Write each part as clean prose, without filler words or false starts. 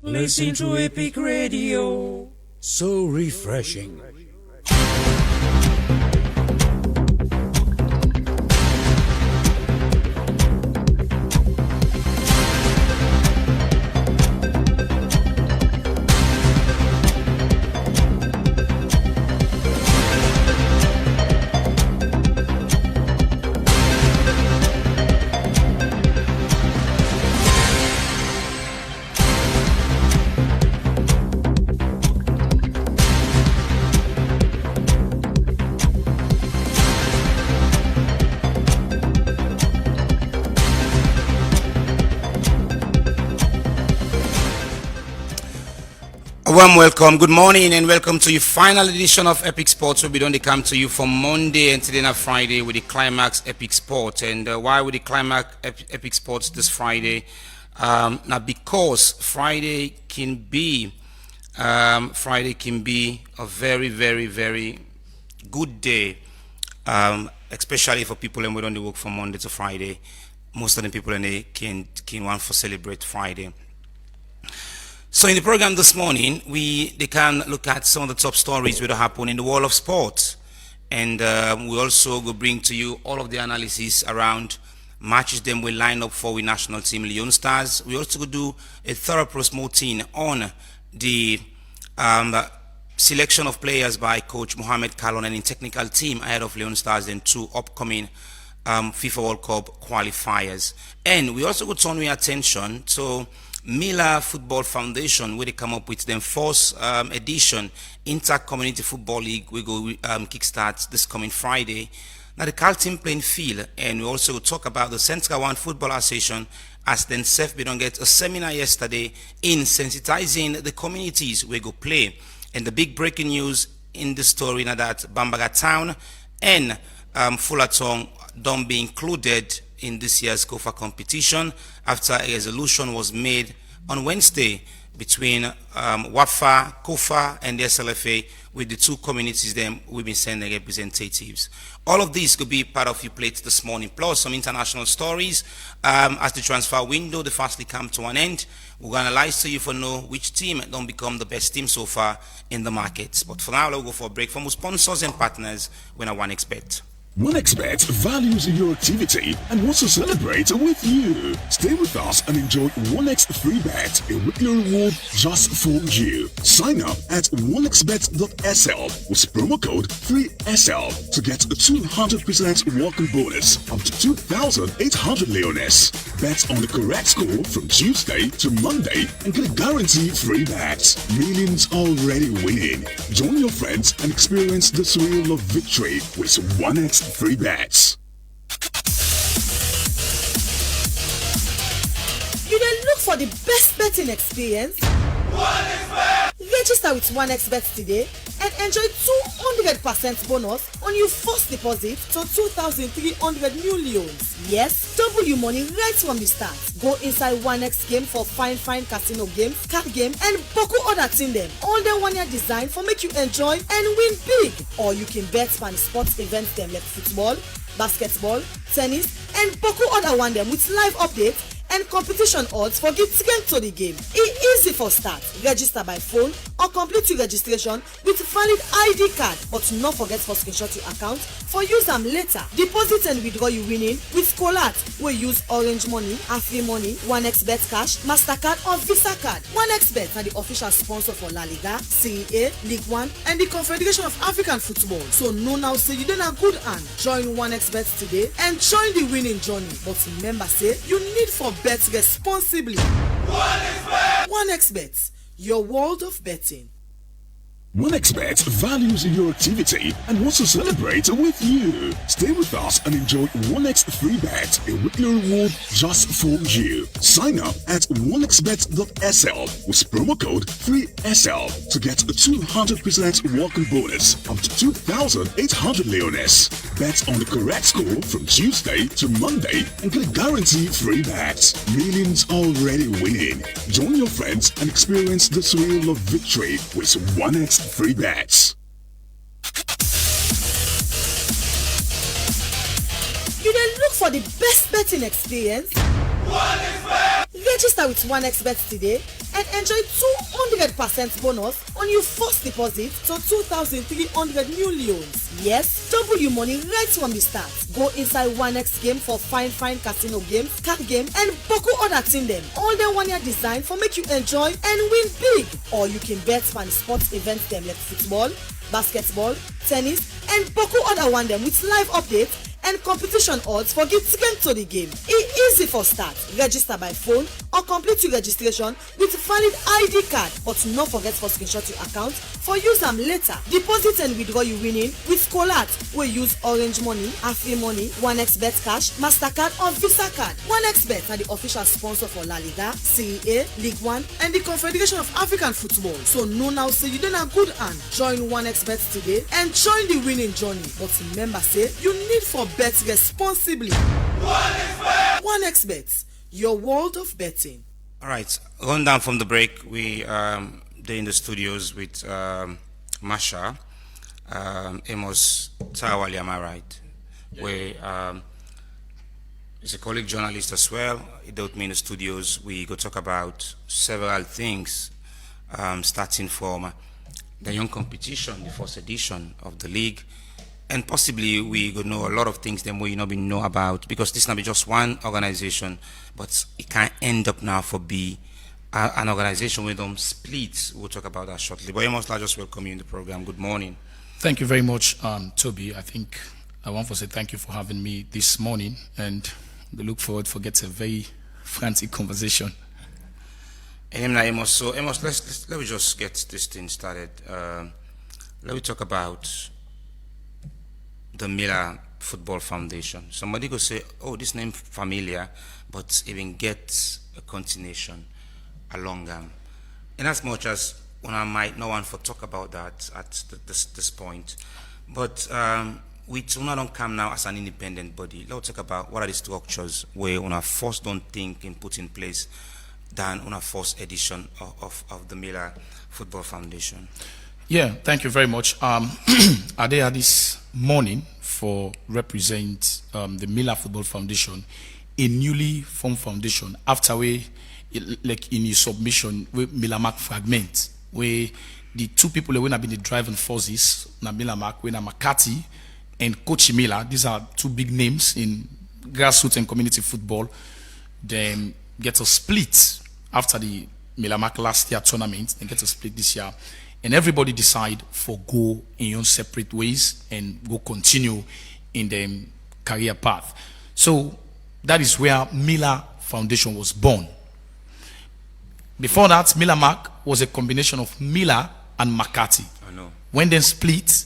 Listen to Epic Radio. So refreshing. A warm welcome, good morning, and welcome to your final edition of Epic Sports. We'll be done to come to you from Monday and today and Friday with the Climax Epic Sports. And why with the Climax Epic Sports this Friday? Now, because Friday can be a very, very, very good day, especially for people and we don't work from Monday to Friday. Most of the people and they can want to celebrate Friday. So in the program this morning, they can look at some of the top stories that happen in the world of sports, and we also will bring to you all of the analysis around matches them we line up for with national team Leon Stars. We also will do a thorough promoting on the selection of players by Coach Mohamed Kallon and the technical team ahead of Leon Stars and two upcoming FIFA World Cup qualifiers. And we also go turn our attention to Miller Football Foundation, where they come up with their fourth edition Inter-Community Football League. We go kickstart this coming Friday. Now the Carlton playing field, and we also talk about the Central One Football Association as then Seth Bidon get a seminar yesterday in sensitizing the communities we go play. And the big breaking news in the story now that Bambaga Town and Fullerton don't be included in this year's KOFA competition after a resolution was made on Wednesday between WAFA, KOFA, and the SLFA with the two communities them we've been sending representatives. All of these could be part of your plate this morning, plus some international stories as the transfer window the fastly come to an end. We're going to analyze to you for know which team don't become the best team so far in the markets. But for now, we'll go for a break from our sponsors and partners when I want to expect. OneXBet values your activity and wants to celebrate with you. Stay with us and enjoy OneX Free Bet, a weekly reward just for you. Sign up at onexbet.sl with promo code 3SL to get a 200% welcome bonus up to 2,800 leones. Bet on the correct score from Tuesday to Monday and get a guaranteed free bet. Millions already winning. Join your friends and experience the thrill of victory with OneX Free Bets. You then look for the best betting experience? Register with OneXBet today and enjoy 200% bonus on your first deposit to 2,300 new leones. Yes, double your money right from the start. Go inside OneX game for fine casino games, card game, and boku other thing them. All the 1 year design for make you enjoy and win big. Or you can bet on sports events them like football, basketball, tennis, and boku other one them with live updates and competition odds for get to the game. It's easy for start. Register by phone or complete your registration with valid ID card. But not forget for screenshot your account for use them later. Deposit and withdraw your winning with Colat. We use Orange Money, Afri Money, OneXBet Cash, MasterCard or Visa Card. OneXBet are the official sponsor for La Liga, Serie A, League One, and the Confederation of African Football. So no now say you done a good hand. Join OneXBet today and join the winning journey. But remember say you need for bet responsibly. OneXBet, your world of betting. OneXBet values your activity and wants to celebrate with you. Stay with us and enjoy OneX Free Bet, a weekly reward just for you. Sign up at onexbet.sl with promo code 3SL to get a 200% welcome bonus up to 2,800 leones. Bet on the correct score from Tuesday to Monday and get a guaranteed free bet. Millions already winning. Join your friends and experience the thrill of victory with OneX Free Bets. You then look for the best betting experience? Register with 1xBet today and enjoy 200% bonus on your first deposit to 2,300 new loans. Yes, double your money right from the start. Go inside 1x game for fine casino games, card game, and boku other thing them. All them 1 year design for make you enjoy and win big. Or you can bet on sports events them like football, basketball, tennis, and boku other one them with live updates and competition odds for get to the game. It's easy for start. Register by phone or complete your registration with valid ID card. But not forget for screenshot your account for use them later. Deposit and withdraw you winning with Colat. We use Orange Money, Afri Money, 1xBet Cash, MasterCard or Visa Card. 1xBet are the official sponsor for La Liga, Serie A, League One, and the Confederation of African Football. So know now say you done a good hand. Join 1xBet today and join the winning journey. But remember say you need for bet responsibly. 1xBet, your world of betting. All right, going down from the break, we they're in the studios with Masha, Amos Tawali, am I right? Yeah. Where he's a colleague journalist as well. He dealt me in the studios. We go talk about several things, starting from the young competition, the first edition of the league. And possibly we could know a lot of things that we not be know about, because this not be just one organization, but it can end up now for be an organization with them split. We'll talk about that shortly. But Amos, I just welcome you in the program. Good morning. Thank you very much, Toby. I think I want to say thank you for having me this morning, and we look forward to get a very frantic conversation. And now, Amos, so Amos, let me just get this thing started. Let me talk about the Miller Football Foundation. Somebody could say, oh, this name familiar, but even gets a continuation along them. And as much as when I might no one for talk about that at this point, but we don't come now as an independent body. Let's talk about what are the structures where on our first don't think and put in place than on our first edition of the Miller Football Foundation. Yeah, thank you very much. Are there this morning for represent the Miller Football Foundation, a newly formed foundation after we, like in your submission, with Miller Mark fragment, where the two people that have been the driving forces, Miller Mark, when McCarthy and Coach Miller, these are two big names in grassroots and community football, then get a split after the Miller Mark last year tournament, and get a split this year. And everybody decide for go in your separate ways and go continue in the career path. So that is where Miller Foundation was born. Before that, Miller Mark was a combination of Miller and McCarthy. I know. When they split,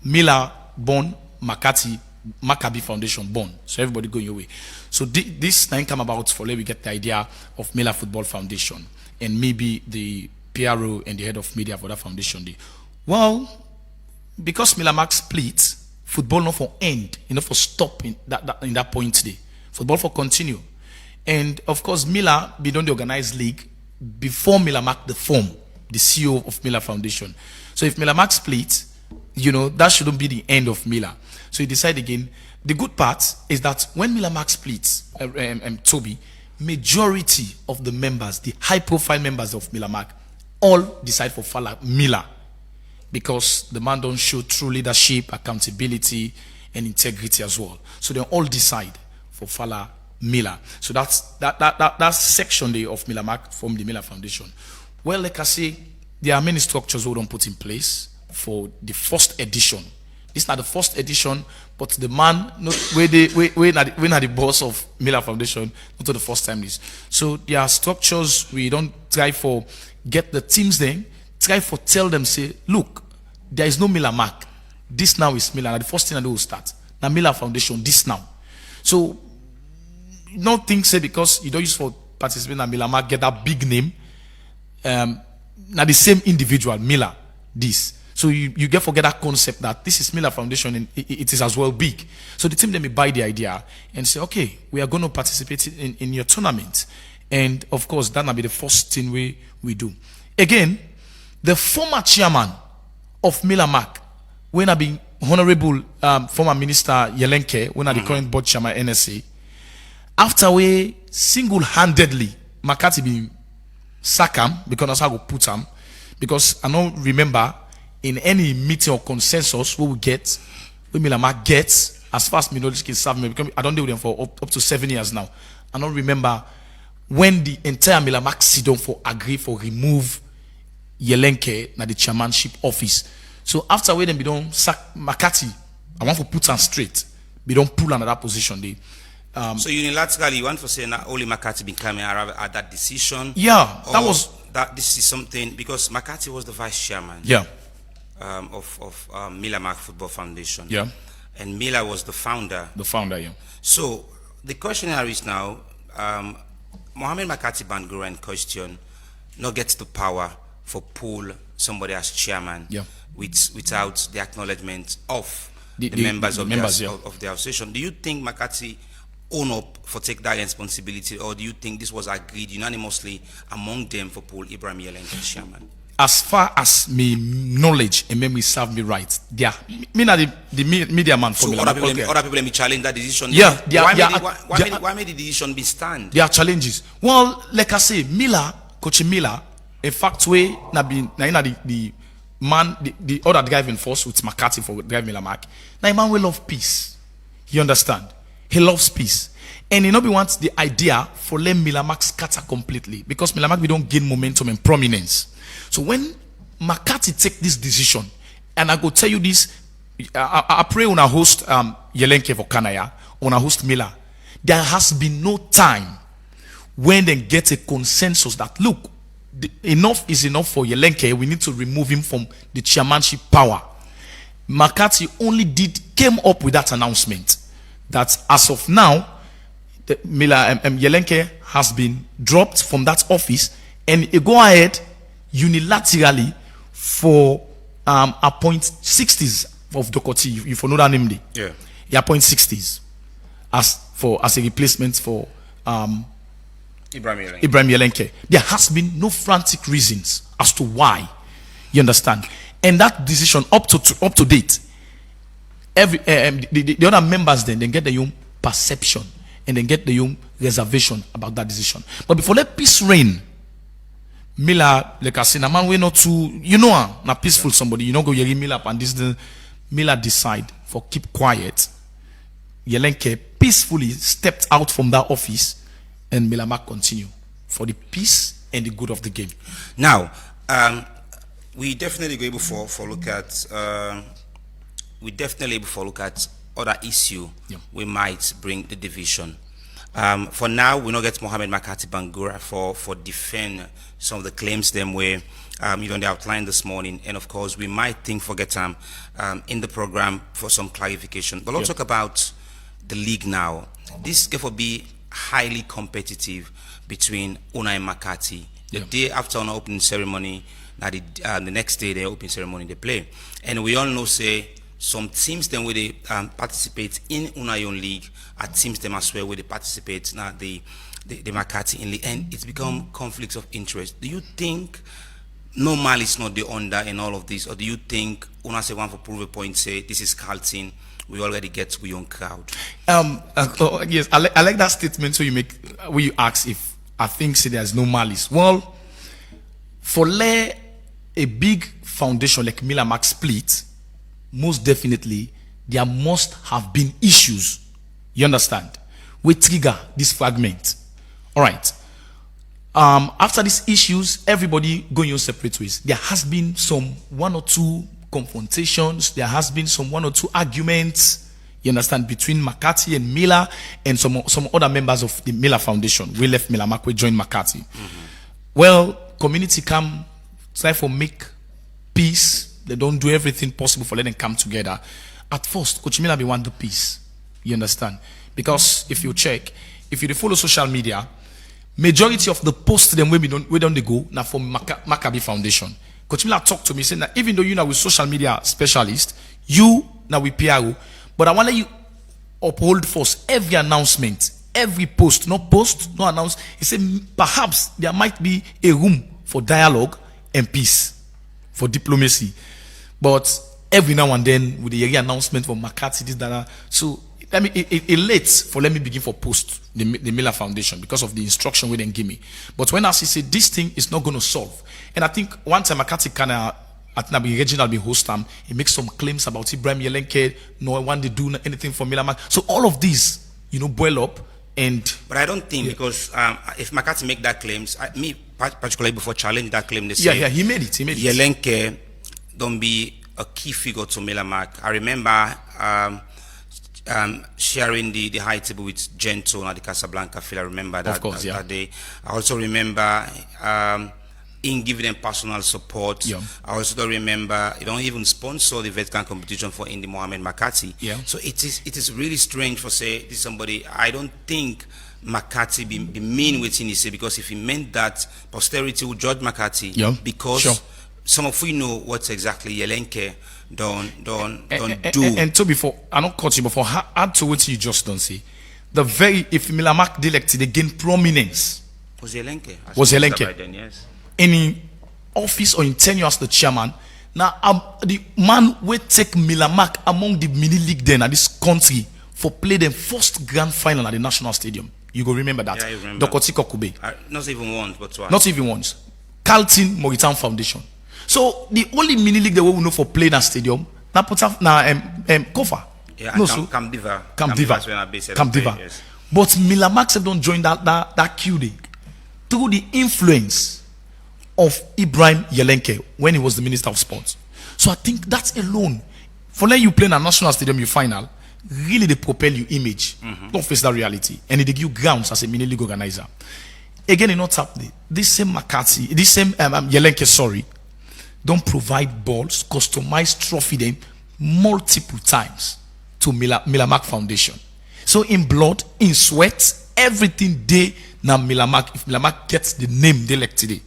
Miller born, McCarthy, Maccabi Foundation born. So everybody go your way. So this time came about for let we get the idea of Miller Football Foundation, and maybe the PRO and the head of media for that foundation day. Well, because Miller Mark split, football not for end, for stop in that point today. Football for continue. And of course, Miller be done the organized league before Miller Mark the form, the CEO of Miller Foundation. So if Miller Mark split, that shouldn't be the end of Miller. So he decided again. The good part is that when Miller Mark splits, Toby, majority of the members, the high-profile members of Miller Mark, all decide for Fala Miller, because the man don't show true leadership, accountability, and integrity as well. So they all decide for Fala Miller. So that's that section there of Miller Mark from the Miller Foundation. Well, like I say, there are many structures we don't put in place for the first edition. This is not the first edition, but the man when are the boss of Miller Foundation, not the first time this. So there are structures we don't try for get the teams then, try for tell them, say, look, there is no Miller Mark. This now is Miller. Now the first thing I do will start. Now Miller Foundation, this now. So don't think say because you don't use for participating in Miller Mark get that big name. Now the same individual, Miller, this. So you get forget that concept that this is Miller Foundation and it is as well big. So the team then may buy the idea and say, okay, we are going to participate in your tournament. And of course, that will be the first thing we do. Again, the former chairman of Miller Mark, when I be Honorable former Minister Yelenke, when I the current board chairman NSA, after we single-handedly McCarthy be sack him because that's how I go put him. Because I don't remember in any meeting or consensus what we get, what Mila Mark gets, as far as me knowledge can serve me, because I don't deal with them for up to 7 years now. I don't remember when the entire Mila Mark sit down for agree for remove Yelenke na the chairmanship office. So after we then be don't sack McCarthy, I want to put him straight. We don't pull another position. They so unilaterally, you want to say that only McCarthy been coming at that decision? Yeah, that was that. This is something because McCarthy was the vice chairman. Yeah. Of Miller Mark Football Foundation. Yeah. And Miller was the founder. The founder, yeah. So the question here is now, Mohamed McCarthy Bangura in question not gets the power for pull somebody as chairman. Yeah. Without the acknowledgement of the members members of yeah. the association. Do you think McCarthy own up for take that responsibility, or do you think this was agreed unanimously among them for pull Ibrahim Yelenke as chairman? As far as me knowledge and memory serve me right, yeah, me not the media man for so me. Other people may challenge that decision. Yeah, why made the decision be stand? There are challenges. Well, like I say, Coach Miller, in fact, we na the man, the other driving force with McCarthy for drive Miller Mark. Now, man will love peace. You understand? He loves peace. And he nobody wants the idea for let Miller Mark scatter completely. Because Miller Mark, we don't gain momentum and prominence. So when McCarthy take this decision, and I go tell you this, I pray on a host Yelenke for Kanaya, on a host Miller, there has been no time when they get a consensus that look, enough is enough for Yelenke, we need to remove him from the chairmanship power. McCarthy only came up with that announcement that as of now, Yelenke has been dropped from that office, and he go ahead unilaterally for appoint 60s of Dokoti. You know that name. Yeah. He appoint 60s as a replacement for Ibrahim Yelenke. There has been no frantic reasons as to why. You understand? And that decision up to date, every the other members then get their own perception and then get their own reservation about that decision. But before let peace reign, Miller, like I said, a man we not too, na peaceful somebody. You know, go Yeri Miller and this Miller decide for keep quiet. Yelenke peacefully stepped out from that office, and Miller Mark continue for the peace and the good of the game. Now, we definitely go able for look at other issue we might bring the division. For now, we not get Mohamed McCarthy Bangura for defend some of the claims them where they outlined this morning, and of course we might think forget in the program for some clarification. But let's talk about the league now. This will be highly competitive between Una and McCarthy. The day after an opening ceremony, now the next day the opening ceremony they play, and we all know say some teams then where they participate in Unayon League are teams them as well where they participate now the McCarthy in the end. It's become conflicts of interest. Do you think no malice not the under in all of this, or do you think Una say one for prove a point say this is Carlton, we already get to your own crowd? Yes, I like that statement. So you make where you ask if I think say there's no malice. Well, for a big foundation like Miller Mark split, most definitely there must have been issues. You understand? We trigger this fragment. All right. After these issues, everybody going your separate ways. There has been some 1 or 2 confrontations. There has been some 1 or 2 arguments. You understand, between McCarthy and Miller and some other members of the Miller Foundation. We left Miller Mark, we joined McCarthy. Well, community come try for make peace. They don't do everything possible for letting them come together. At first, Coach Miller be want the peace. You understand? Because if you check, if you follow social media, majority of the posts them where don't they go now from Maccabi Foundation. Coach Miller talked to me saying that even though you now with social media specialist, you now with PRO, but I want to let you uphold first every announcement, every post, no announce. He said perhaps there might be a room for dialogue and peace, for diplomacy. But every now and then with the announcement from McCarthy, this, that, so it late for let me begin for post the Miller Foundation because of the instruction we didn't give me. But when I see this thing is not going to solve, and I think one time Makati kinda at Nabi Regional be host time, he makes some claims about Ibrahim Yelenke, no one to do anything for Miller Mac. So all of these, boil up and. But I don't think because if Makati make that claims, me particularly before challenge that claim, they say he made it. Yelenke don't be a key figure to Miller Mac. I remember sharing the high table with Gento at the Casablanca field. I remember that, of course, that day. I also remember in giving them personal support. Yeah. I also don't remember, you don't even sponsor the veteran competition for Indy Mohamed Makati. Yeah. So it is really strange for say this somebody. I don't think Makati be mean within he say, because if he meant that, posterity would judge Makati because some of we know what exactly Yelenke don't do. And so before I don't cut you before add to what you just don't say. The very if Miller Mac elected they gain prominence. Was Yelenke? Then, yes. In office or in tenure as the chairman. Now the man will take Miller Mac among the mini league then at this country for play the first grand final at the National Stadium. You go remember that. Yeah, I remember. Dokotiko Kube. Not even once, but twice. Not even once. Carlton Moritan Foundation. So the only mini league that we know for playing that stadium, na put up Kofa. Yeah, no, Camp Diva. Camp Diva. Yes. But Miller Max have don't join that queue day through the influence of Ibrahim Yelenke when he was the Minister of Sports. So I think that alone, for letting you play in a national stadium, you final, really they propel your image. Don't face that reality. And they give you grounds as a mini league organizer. Again, it's not happening. This same Makati, this same Yelenke, don't provide balls, customized trophy them multiple times to Miller Mac Foundation. So in blood, in sweat, everything they now Miller Mac, if Miller Mac gets the name they elect today.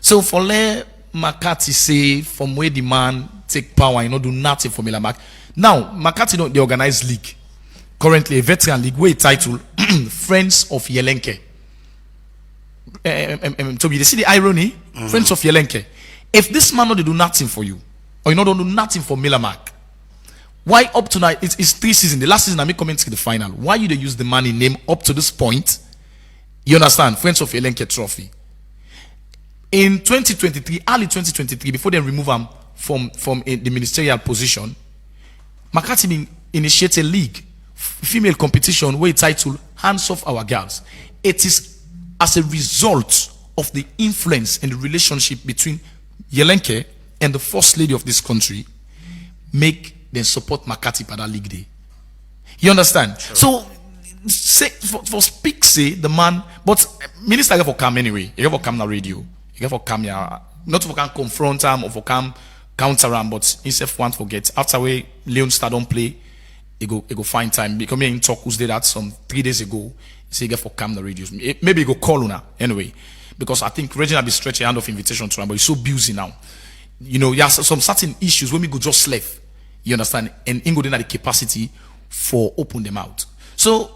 So for let Makati say from where the man take power, do nothing for Miller Mac. Now Makati don't they organize league. Currently a veteran league where title Friends of Yelenke. Toby, you see the irony? Friends of Yelenke. If this man not do nothing for you, or don't do nothing for Miller Mac, why up to now? It's 3 seasons. The last season I make comments to the final. Why you they use the money name up to this point? You understand? Friends of Yelenke Trophy. In 2023, early 2023, before they remove him from the ministerial position, Makati initiated a league, female competition where it titled Hands Off Our Girls. It is as a result of the influence and the relationship between Yelenke and the first lady of this country make them support Makati for that league day. You understand? Sure. So say for speak say the man, but minister get for come anyway. He get for come na radio. He get for come here. Not for can confront him or for come counter him, but himself want forget. After we Leon Star don't play, he go find time. Because me in talk who's did that some 3 days ago. He say he get for come the radio. Maybe he go call una anyway. Because I think Regina be stretching hand of invitation to him, but he's so busy now. There are some certain issues when we go just left. You understand? And Ingo didn't have the capacity for open them out. So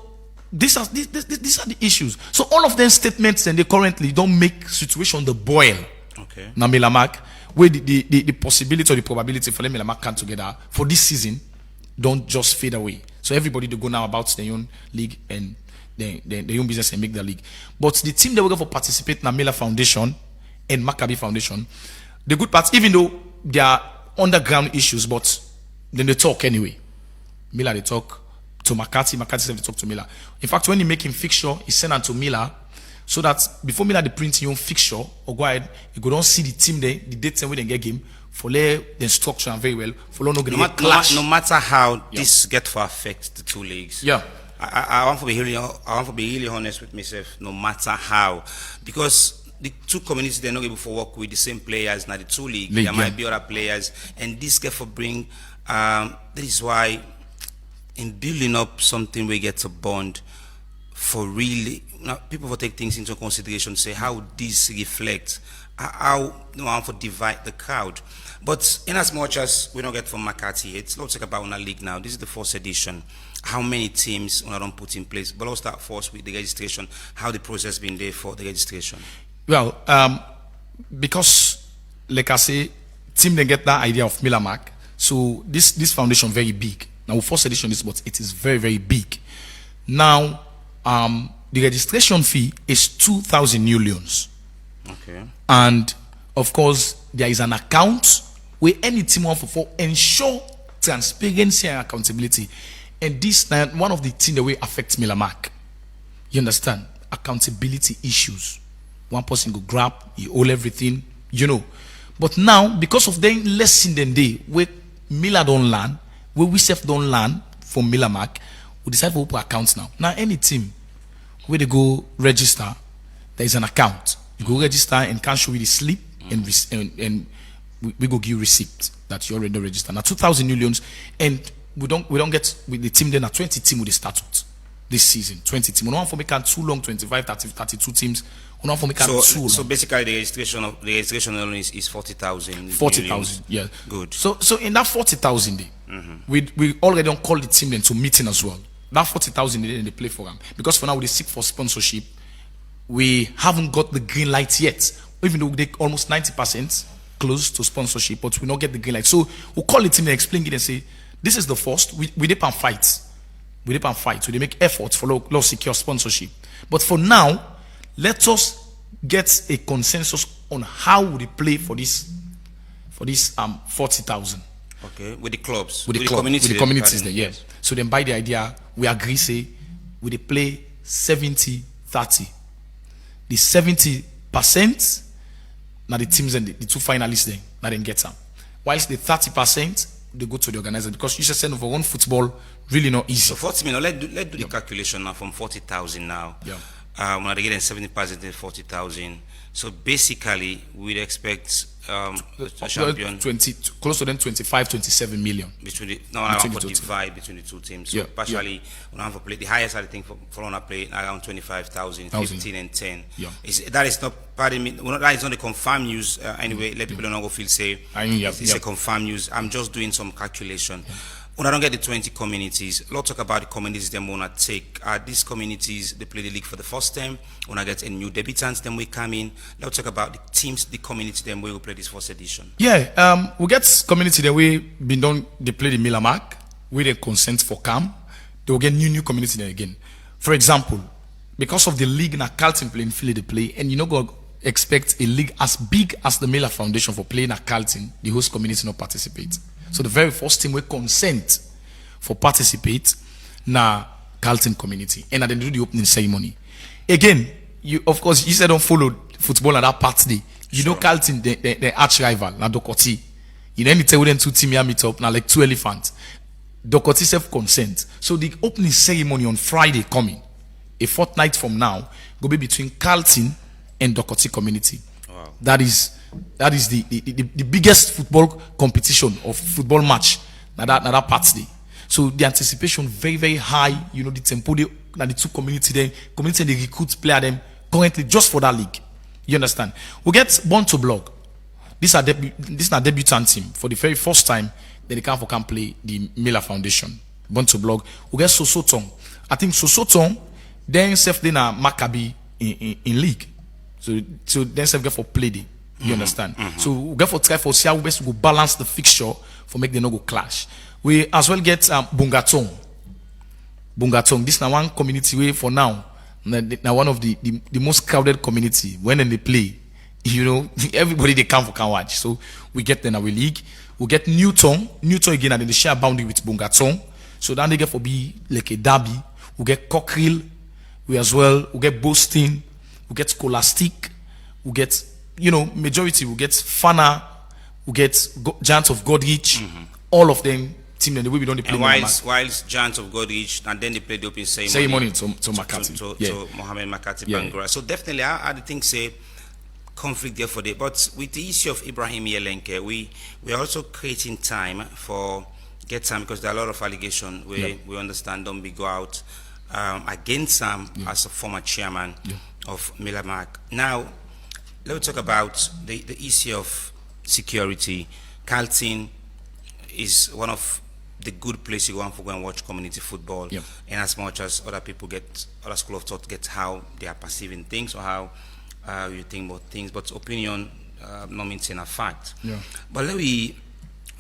these are the issues. So all of them statements and they currently don't make situation the boil. Okay. Now Miller Mac, where the possibility or the probability for them Miller Mac come together for this season don't just fade away. So everybody to go now about their own league and their own business and make the league. But the team that will go for participate in the Miller Foundation and Maccabi Foundation, the good part, even though there are underground issues, but then they talk anyway. Miller they talk to Makati they talk to Miller. In fact, when he make him fixture, he send them to Miller so that before Miller they print your own fixture or go ahead, you go don't see the team there, the dates and where they get game, for the structure and very well. For no matter how this get for affect the two leagues. Yeah. I want to be really honest with myself, no matter how, because the two communities they're not able to work with the same players. Now the two league there might be other players, and this get for bring. This is why in building up something we get a bond for really people will take things into consideration. Say how this reflects how for divide the crowd. But in as much as we don't get from Makati, let's talk about our league now. This is the 4th edition. How many teams we don't put in place? But let's start first with the registration. How the process been there for the registration? Well, because like I say, team they get that idea of Miller Mac. So this foundation very big. Now, first edition is, but it is very, very big. Now, the registration fee is 2,000 new loans. Okay. And of course, there is an account where any team want for ensure transparency and accountability. And this now one of the things that will affect Miller Mark. You understand? Accountability issues. One person go grab, he owe everything, you know. But now, because of them lesson than they, where Miller don't learn, where we self don't learn from Miller Mark, we decide to open accounts now. Now, any team where they go register, there is an account. You go register and can show you the slip, and we go give you receipt that you already registered. Now 2,000 new loans, and we don't get with the team then at 20 team with the statute this season. 20 team. We don't want for make too long, 25, 30, 32 teams. We don't want for make too long. So basically the registration only is 40,000. 40,000, yeah. Good. So in that 40,000 day, we already don't call the team then to meeting as well. That 40,000 they play for them. Because for now we seek for sponsorship. We haven't got the green light yet. Even though they almost 90% close to sponsorship, but we not get the green light. So we'll call the team and explain it and say, this is the first. We dip and fight. We dip and fight. So they make efforts for law secure sponsorship. But for now, let us get a consensus on how we play for this 40,000. Okay, with the clubs, with the communities there, yes. So then by the idea, we agree say we they play 70-30. The 70% now the teams and the two finalists then now then get some. Whilst the 30% they go to the organizer, because you just send over one football really not easy. So 40 million, let's do the calculation now from 40,000 now. Yeah. When they get 70% in 40,000. So basically we'd expect the champion 20 close to them 25-27 million between the around 45 between the two teams. So partially we have to play the highest I think for on a play around 25,000, 15 and 10. Yeah. That is not pardon me, that is not the confirmed news anyway. Let people not go feel say it's a confirmed news. I'm just doing some calculation. When I don't get the 20 communities, let's talk about the communities them wanna take. These communities they play the league for the first time. When I get a new debutants, then we come in. Let's talk about the teams, the community them we will play this first edition. Yeah, we get community that we been done. They play the Miller Mark. We they consent for camp. They will get new community there again. For example, because of the league na Carlton playing Philly they play, and you know go expect a league as big as the Miller Foundation for playing at Carlton, the host community not participate. So the very first team we consent for participate na Carlton community, and then do the opening ceremony. Again, you of course you said don't follow football at that party. You know Carlton, the arch rival, na Dokoti. You know anytime when two teams meet up, now like two elephants. Dokoti self consent. So the opening ceremony on Friday coming, a fortnight from now, go be between Carlton and Dokoti community. Wow. That is the biggest football competition of football match na that party. So the anticipation very, very high. You know the tempo the two community they recruit player them currently just for that league. You understand? We get Born to Blog. This is our debutant team for the very first time. Then they can play the Miller Foundation. Born to Blog. We get Sosotong. I think Sosotong then self then a Maccabi in league. So then self get for play day. You understand? So we get for try for see how best we go balance the fixture for make them not go clash. We as well get Bungatong. This now one community way for now. Now one of the most crowded community when they play. You know, everybody they come watch. So we get them in our league. We get Newton again, and then they share boundary with Bungatong. So then they get for be like a derby. We get Cockrell. We as well. We get Boston. We get Scholastic. We get majority. We get Fana. We get Giants of Godrich. All of them team and the way we don't play. And whilst Giants of Godrich, and then they play the opening ceremony to Makati. To Mohamed Makati Bangura. So definitely, I think say conflict there for the. But with the issue of Ibrahim Yelenke, we are also creating time for get time because there are a lot of allegations we understand don't be go out against Sam as a former chairman of Miller Mark. Now, let's talk about the issue of security. Carlton is one of the good places you go and watch community football, and as much as other people other school of thought get how they are perceiving things or how you think about things, but opinion not means a fact. But let we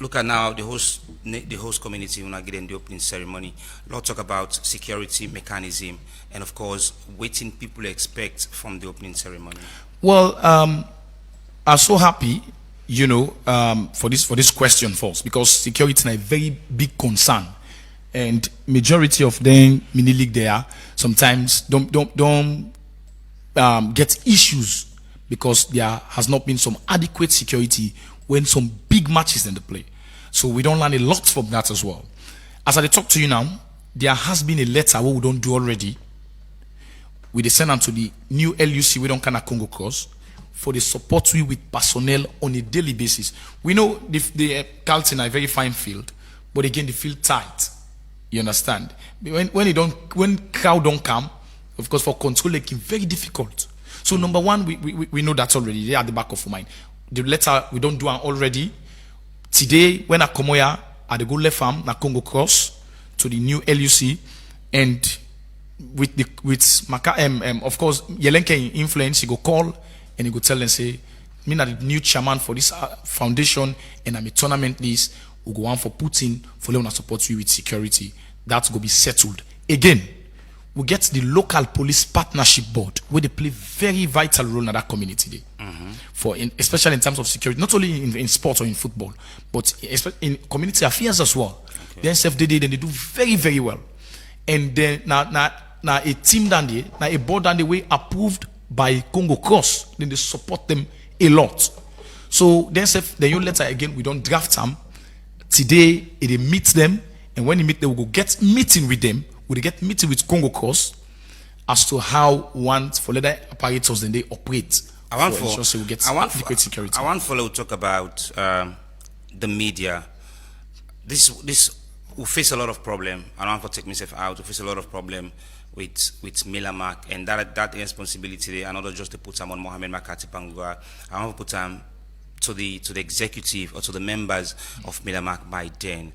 look at now the host community when I get in the opening ceremony. A lot talk about security mechanism and of course waiting people expect from the opening ceremony. Well, I'm so happy, for this question first, because security is a very big concern, and majority of them mini league there sometimes don't get issues because there has not been some adequate security when some big matches in the play. So we don't learn a lot from that as well. As I talk to you now, there has been a letter what we don't do already. We send them to the new LUC, we don't kind of Congo Cross, for the support we with personnel on a daily basis. We know the Carlton are a very fine field, but again, the field tight. You understand? When crowd don't come, of course, for control, it can very difficult. So number one, we know that already. They are at the back of our mind. The letter we don't do it already. Today, when I come here, I go left arm na Congo Cross to the new LUC, and with of course Yelenke influence, he go call and he go tell them say, me na the new chairman for this foundation and I'm a tournament list. We go on for Putin for letting us support you with security. That's going to be settled. Again, we get the local police partnership board where they play very vital role in that community day. Especially in terms of security, not only in sports or in football, but in community affairs as well. Okay. Then self-day, then they do very, very well. And then now a team down there, now a board down the way approved by Congo Cross, then they support them a lot. So then you letter again, we don't draft them. Today, it meets them, and when they meet, they will go get meeting with them. We get meeting with Congo Cross as to how for leather apparatus then they operate. I want adequate security. I want to talk about the media. This we face a lot of problem. I don't want to take myself out. We face a lot of problem with Miller Mark, and that responsibility. And not just to put them on Mohamed Makati Pangua. I want to put them to the executive or to the members of Miller Mark by then.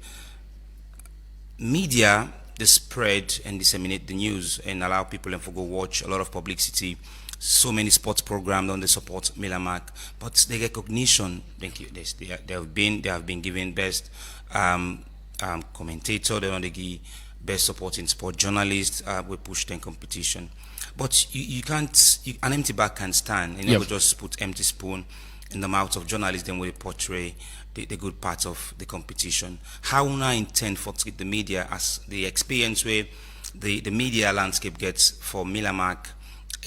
Media, they spread and disseminate the news and allow people to go watch a lot of publicity. So many sports programs on the support Miller Mark, but the recognition, thank you, they have been given best commentator, they want to give best supporting sport journalist. We push them competition, but you can't. An empty bag can't stand. You never just put empty spoon in the mouth of journalists. Then we portray the good parts of the competition. How I intend for the media as the experience where the media landscape gets for Miller Mark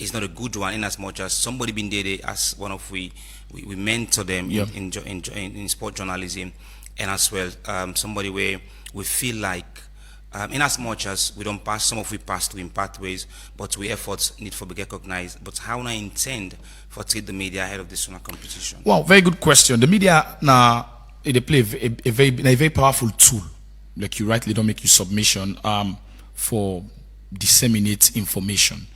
is not a good one, in as much as somebody been there as one of we mentor them in sport journalism, and as well somebody where we feel like in as much as we don't pass, some of we pass through in pathways, but we efforts need for be recognized. But how I intend for treat the media ahead of this competition? Well, very good question. The media now they play a very powerful tool, like you rightly don't make your submission for disseminate information,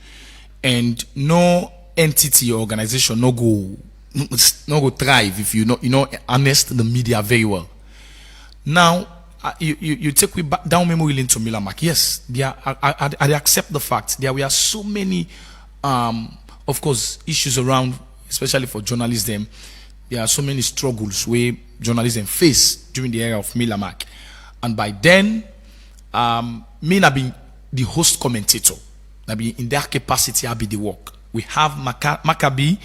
and no entity or organization no go thrive if you harness the media very well. Now you take me back down memory lane to Miller Mark. Yes, I accept the fact there were so many of course issues around, especially for journalism. There are so many struggles where journalism face during the era of Miller Mark, and by then me na be the host commentator. Na be in their capacity I be the work. We have Maccabi,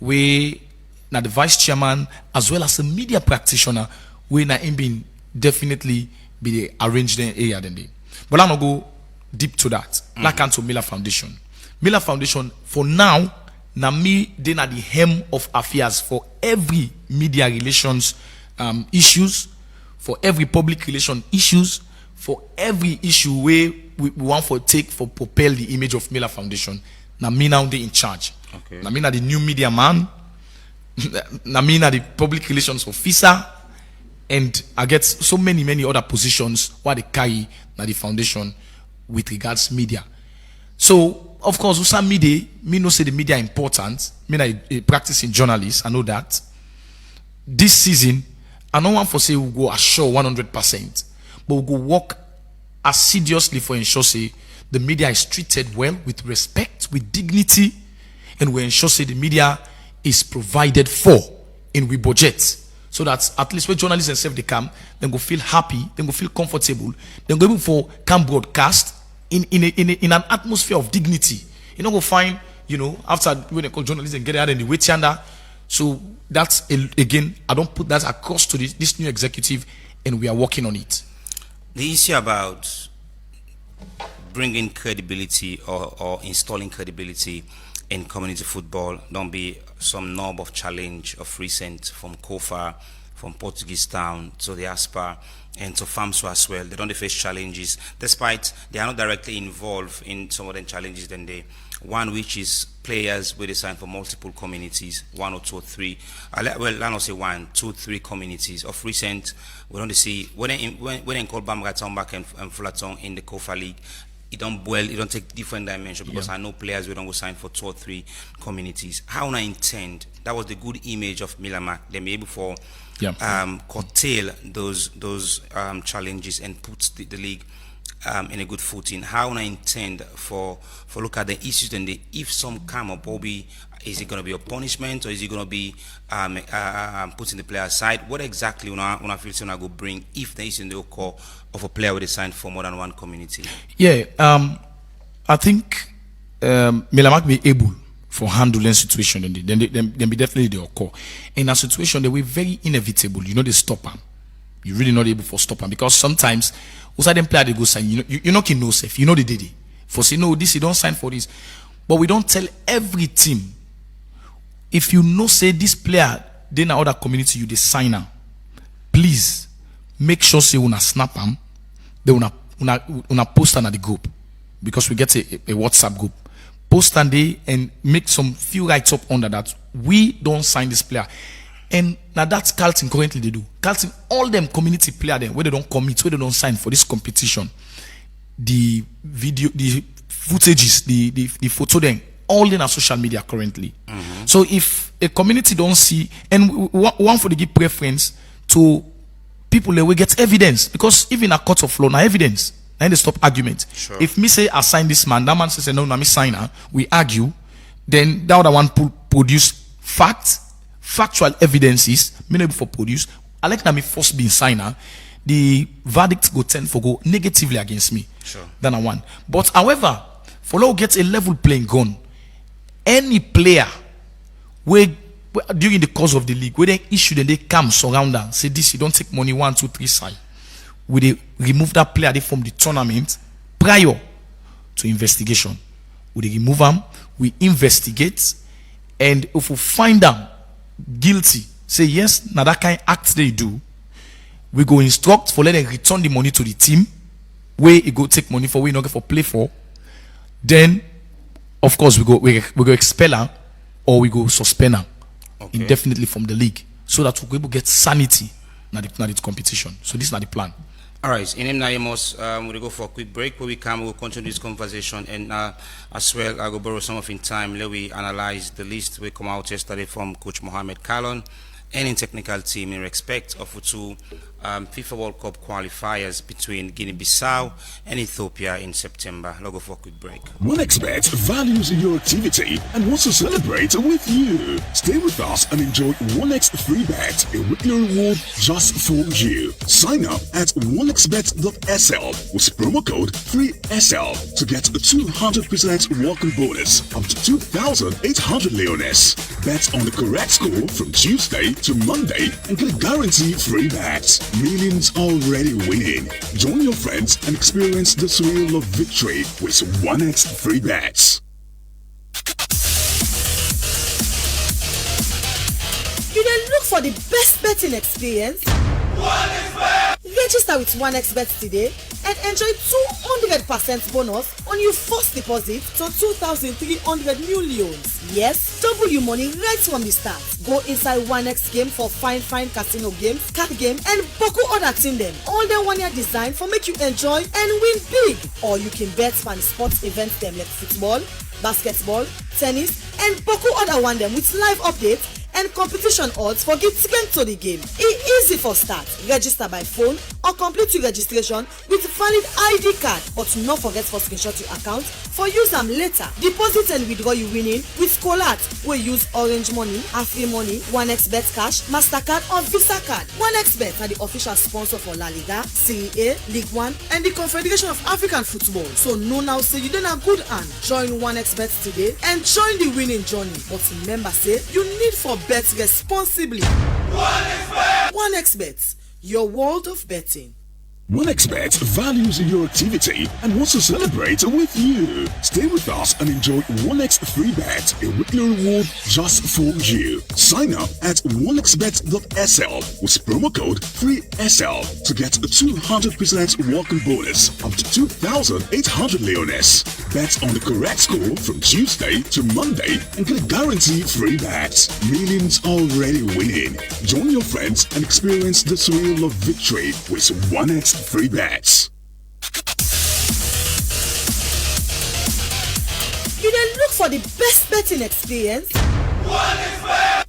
we na the vice chairman as well as a media practitioner. We na him been definitely be the arranged area then day. But I'm not go deep to that. Like to Miller Foundation. Miller Foundation for now na me then at the hem of affairs for every media relations issues, for every public relation issues, for every issue where we want for take for propel the image of Miller Foundation. Na me now they in charge. Okay. Na me na the new media man. Na me na the public relations officer. And I get so many other positions where they carry na the foundation with regards media. So of course, some media, me no say the media important. Me na a practicing journalist, I know that. This season, I don't want for say we go assure 100%, but we go work assiduously for ensure say the media is treated well, with respect, with dignity, and we ensure say the media is provided for in we budget. so that at least when journalists and self they come, then go feel happy, then go feel comfortable, then go able for come broadcast in an atmosphere of dignity. You know, go find, you know, after when they call journalists and get out in the wait yonder. So that's again, I don't put that across to this new executive, and we are working on it. The issue about bringing credibility or installing credibility in community football don't be some knob of challenge of recent from Kofa, from Portuguese Town to the Aspa and to FAMSO as well. They don't face challenges, despite they are not directly involved in some of the challenges than they. One which is players where they sign for multiple communities, 1 or 2 or 3. Well, I don't say 1, 2, 3 communities. Of recent, we don't see when they call Bamga Town back and Fullerton in the Kofa League. It don't take different dimension because I know players we don't go sign for 2 or 3 communities. How I intend that was the good image of Milamak. They may be able for curtail those challenges and put the league in a good footing. How I intend for look at the issues and if some come up, Bobby, is it going to be a punishment or is it going to be putting the player aside? What exactly when I feel so I go bring if there is in the call of a player with a sign for more than one community? Yeah, I think Milamak be able for handling situation and then be definitely they occur. In a situation they were very inevitable. You know they stop them. You're really not able to stop them because sometimes also them player they go sign. You know no safe. You know they did it. For say no this you don't sign for this, but we don't tell every team. If you know say this player then other community you the signer, please make sure say una snap them. They una post on the group because we get a WhatsApp group. Post on day and make some few writes up under that. We don't sign this player. And now that's Carlton currently they do. Carlton, all them community player them where they don't commit, where they don't sign for this competition. The video, the footages, the photo them, all in our social media currently. So if a community don't see, and one for the give preference to people that will get evidence, because even a court of law, now evidence, then they stop argument. Sure. If me say I sign this man, that man says no, me sign her, we argue, then that other one produce factual evidences, me able for produce. I like that me first being signer, the verdict go tend for go negatively against me. Sure. Than I want. But however, for law get a level playing gun, any player where during the course of the league, where they issue and they come surround them, say this, you don't take money 1, 2, 3 side. We they remove that player from the tournament prior to investigation. We they remove them, we investigate, and if we find them guilty, say yes, now that kind of act they do, we go instruct for let them return the money to the team, where it go take money for we not get for play for. Then, of course, we go expel them or we go suspend them indefinitely from the league, so that we will get sanity in the competition. So this is not the plan. All right, in Naimos, we'll go for a quick break. When we come, we'll continue this conversation, and as well, I will borrow some of in time. Let we analyze the list we come out yesterday from Coach Mohamed Kalon and in technical team in respect of 2 FIFA World Cup qualifiers between Guinea-Bissau and Ethiopia in September. Let's go for a quick break. OneXBet values your activity and wants to celebrate with you. Stay with us and enjoy OneX Free Bet, a weekly reward just for you. Sign up at onexbet.sl with promo code 3SL to get a 200% welcome bonus up to 2,800 leones. Bet on the correct score from Tuesday to Monday and get a guaranteed free bet. Millions already winning. Join your friends and experience the thrill of victory with OneX Free Bets. You dey look for the best betting experience? Register with OneXBet today and enjoy 200% bonus on your first deposit to 2,300 new leones. Yes, double your money right from the start. Go inside OneX game for fine casino games, card game, and boku other thing them. All the 1 year design for make you enjoy and win big. Or you can bet on sports events them like football, basketball, tennis, and boku other one them with live updates and competition odds for get ticket to the game. Easy for start. Register by phone or complete your registration with valid ID card, but not forget for screenshot your account for use them later. Deposit and withdraw you winning with Colat. We use Orange Money, Afri Money, 1xBet Cash, MasterCard or Visa Card. 1xBet are the official sponsor for La Liga, Serie A, League One, and the Confederation of African Football. So no now say you don't have good hand. Join 1xBet today and join the winning journey. But remember say you need for bet responsibly. 1xBet, your world of betting. OneXBet values your activity and wants to celebrate with you. Stay with us and enjoy 1x free bet, a weekly reward just for you. Sign up at onexbet.sl with promo code 3SL to get a 200% welcome bonus up to 2,800 leones. Bet on the correct score from Tuesday to Monday and get a guaranteed free bet. Millions already winning. Join your friends and experience the thrill of victory with 1x free bets. You then look for the best betting experience?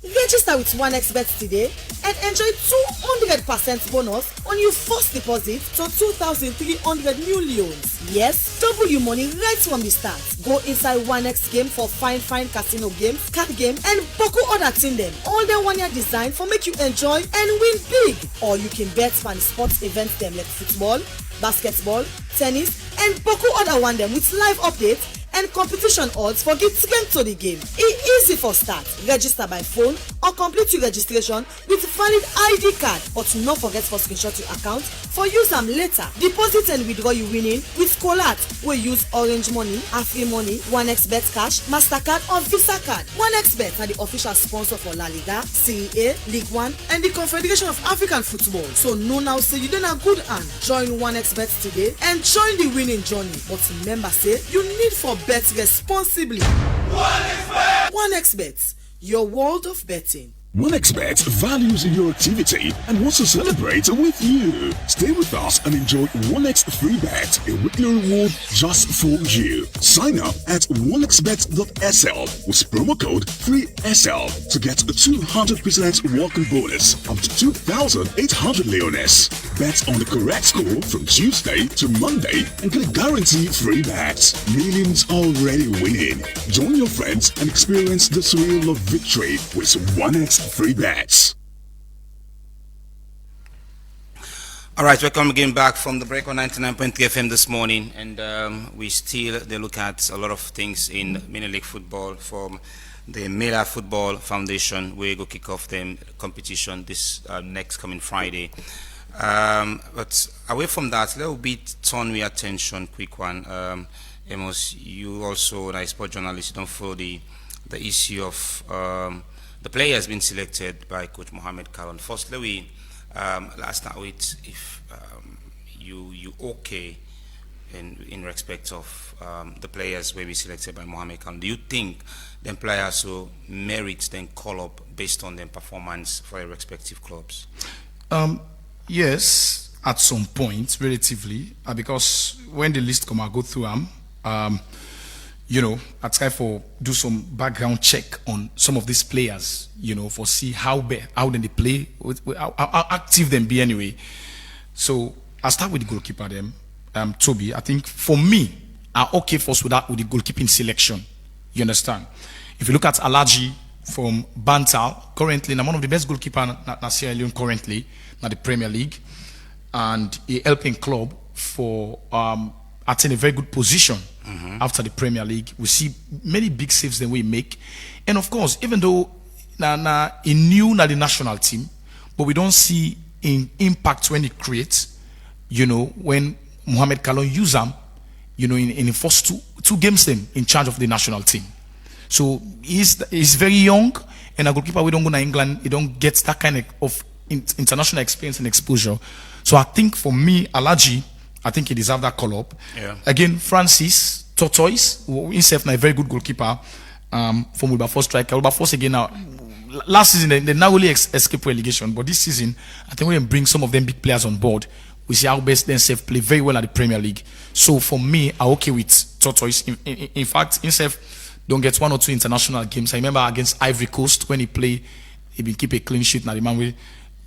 Register with 1xBet today and enjoy 200% bonus on your first deposit to 2,300 new leones. Yes, double your money right from the start. Go inside 1x game for fine casino games, card game, and boku other thing them. All them 1 year design for make you enjoy and win big. Or you can bet on sports events them like football, basketball, tennis, and boku other one them with live updates and competition odds for get ticket to the game. Easy for start. Register by phone or complete your registration with valid ID card, but not forget for screenshot your account for use them later. Deposit and withdraw you winning with Colat. We use Orange Money, Afri Money, 1xBet Cash, MasterCard or Visa Card. 1xBet are the official sponsor for La Liga, Serie A, League One, and the Confederation of African Football. So no now say you don't have good hand. Join 1xBet today and join the winning journey. But remember say you need for bet responsibly. 1xBet, your world of betting. OneXBet values your activity and wants to celebrate with you. Stay with us and enjoy 1x free bet, a weekly reward just for you. Sign up at onexbet.sl with promo code 3SL to get a 200% welcome bonus up to 2,800 leones. Bet on the correct score from Tuesday to Monday and get a guaranteed free bet. Millions already winning. Join your friends and experience the thrill of victory with 1x free bets. All right, welcome again back from the break on 99.3 FM this morning, and we still look at a lot of things in mini league football from the Mila Football Foundation. We go kick off the competition this next coming Friday. But away from that, let's bit turn our attention, quick one. Amos, you also, a sport journalist, you don't follow the issue of the players been selected by Coach Mohamed Kalon. Firstly, we last night with if you okay in respect of the players will be selected by Mohamed Kalon. Do you think them players who merit then call up based on their performance for their respective clubs? Yes, at some point, relatively, because when the list come, I go through them. You know, I try for do some background check on some of these players, you know, for see how then they play, how active them be anyway. So I'll start with the goalkeeper them, Toby. I think for me, I'm okay first with the goalkeeping selection. You understand? If you look at Alaji from Bantal, currently, I'm one of the best goalkeepers in Sierra Leone currently, in the Premier League, and a helping club for at a very good position after the Premier League. We see many big saves that we make. And of course, even though he new na the national team, but we don't see in impact when he creates, you know, when Mohamed Kalon use him, you know, in the first two games then in charge of the national team. So he's very young, and a goalkeeper we don't go to England, he don't get that kind of international experience and exposure. So I think for me, Alaji, I think he deserves that call up. Yeah. Again, Francis Tortoise, himself a very good goalkeeper from Wilberforce striker. Wilberforce again now, last season they now really escape relegation, but this season I think we can bring some of them big players on board. We see how best themselves play very well at the Premier League. So for me, I'm okay with Tortoise. In fact, himself don't get 1 or 2 international games. I remember against Ivory Coast when he played he been keep a clean sheet. Now the man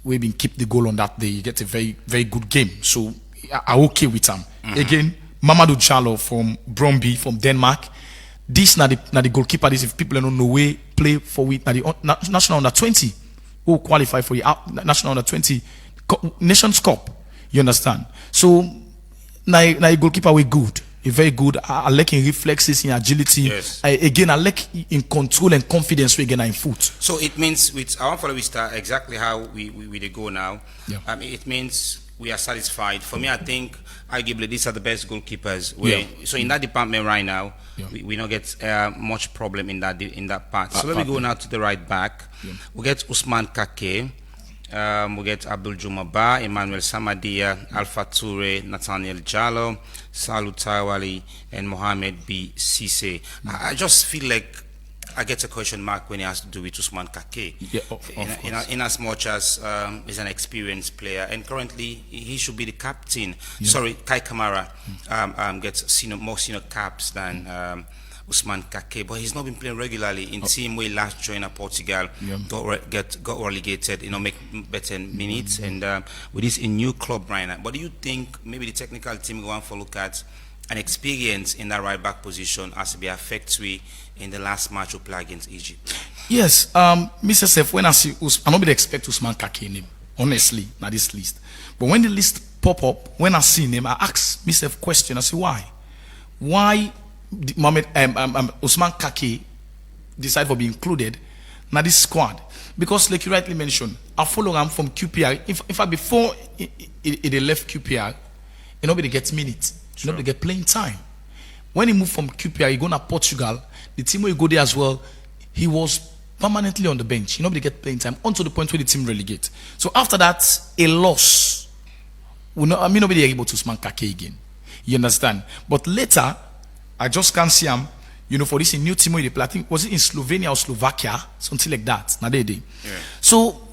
we been keep the goal on that day. He get a very very good game. So I okay with him. Again, Mamadou Diallo from Brøndby from Denmark. This now the goalkeeper. This if people don't know way play for with now the national under 20 who qualify for the national under 20 Nations Cup. You understand? So now goalkeeper we good. He very good. I like in reflexes, in agility. Yes. Again, I like in control and confidence we again in foot. So it means with our follow we start exactly how we go now. Yeah. It means we are satisfied. For me, I think arguably these are the best goalkeepers. So in that department right now, we don't get much problem in that part. So let me go now to the right back. We get Ousmane Kake. We get Abdul Jumaba, Emmanuel Samadia, Alpha Toure, Nathaniel Jallo, Salou Tawali, and Mohamed B. Cisse. I just feel like I get a question mark when he has to do with Ousmane Kake. Yeah, in as much as he's an experienced player, and currently he should be the captain. Sorry, Kai Kamara gets more senior caps than Ousmane Kake, but he's not been playing regularly in team where he last joined Portugal, got relegated, make better minutes, and with this a new club right now. But do you think maybe the technical team going for look at an experience in that right back position as to be affected in the last match we play against Egypt? Yes, Mr. Sef, when I see I don't expect Ousmane Kake name, honestly, not this list. But when the list pop up, when I see him, I ask myself question. I say why? Why Mohamed Ousmane Kake decide for be included in this squad? Because like you rightly mentioned, I follow him from QPR. In fact, before he left QPR, nobody gets minutes, nobody get playing time. When he moved from QPR, he go to Portugal. The team where he go there as well, he was permanently on the bench. Nobody get playing time until the point where the team relegate. So after that, a loss. Nobody able to Ousmane Kake again. You understand? But later, I just can't see him, for this new team where they play. I think, was it in Slovenia or Slovakia? Something like that. Now they did. Yeah. So,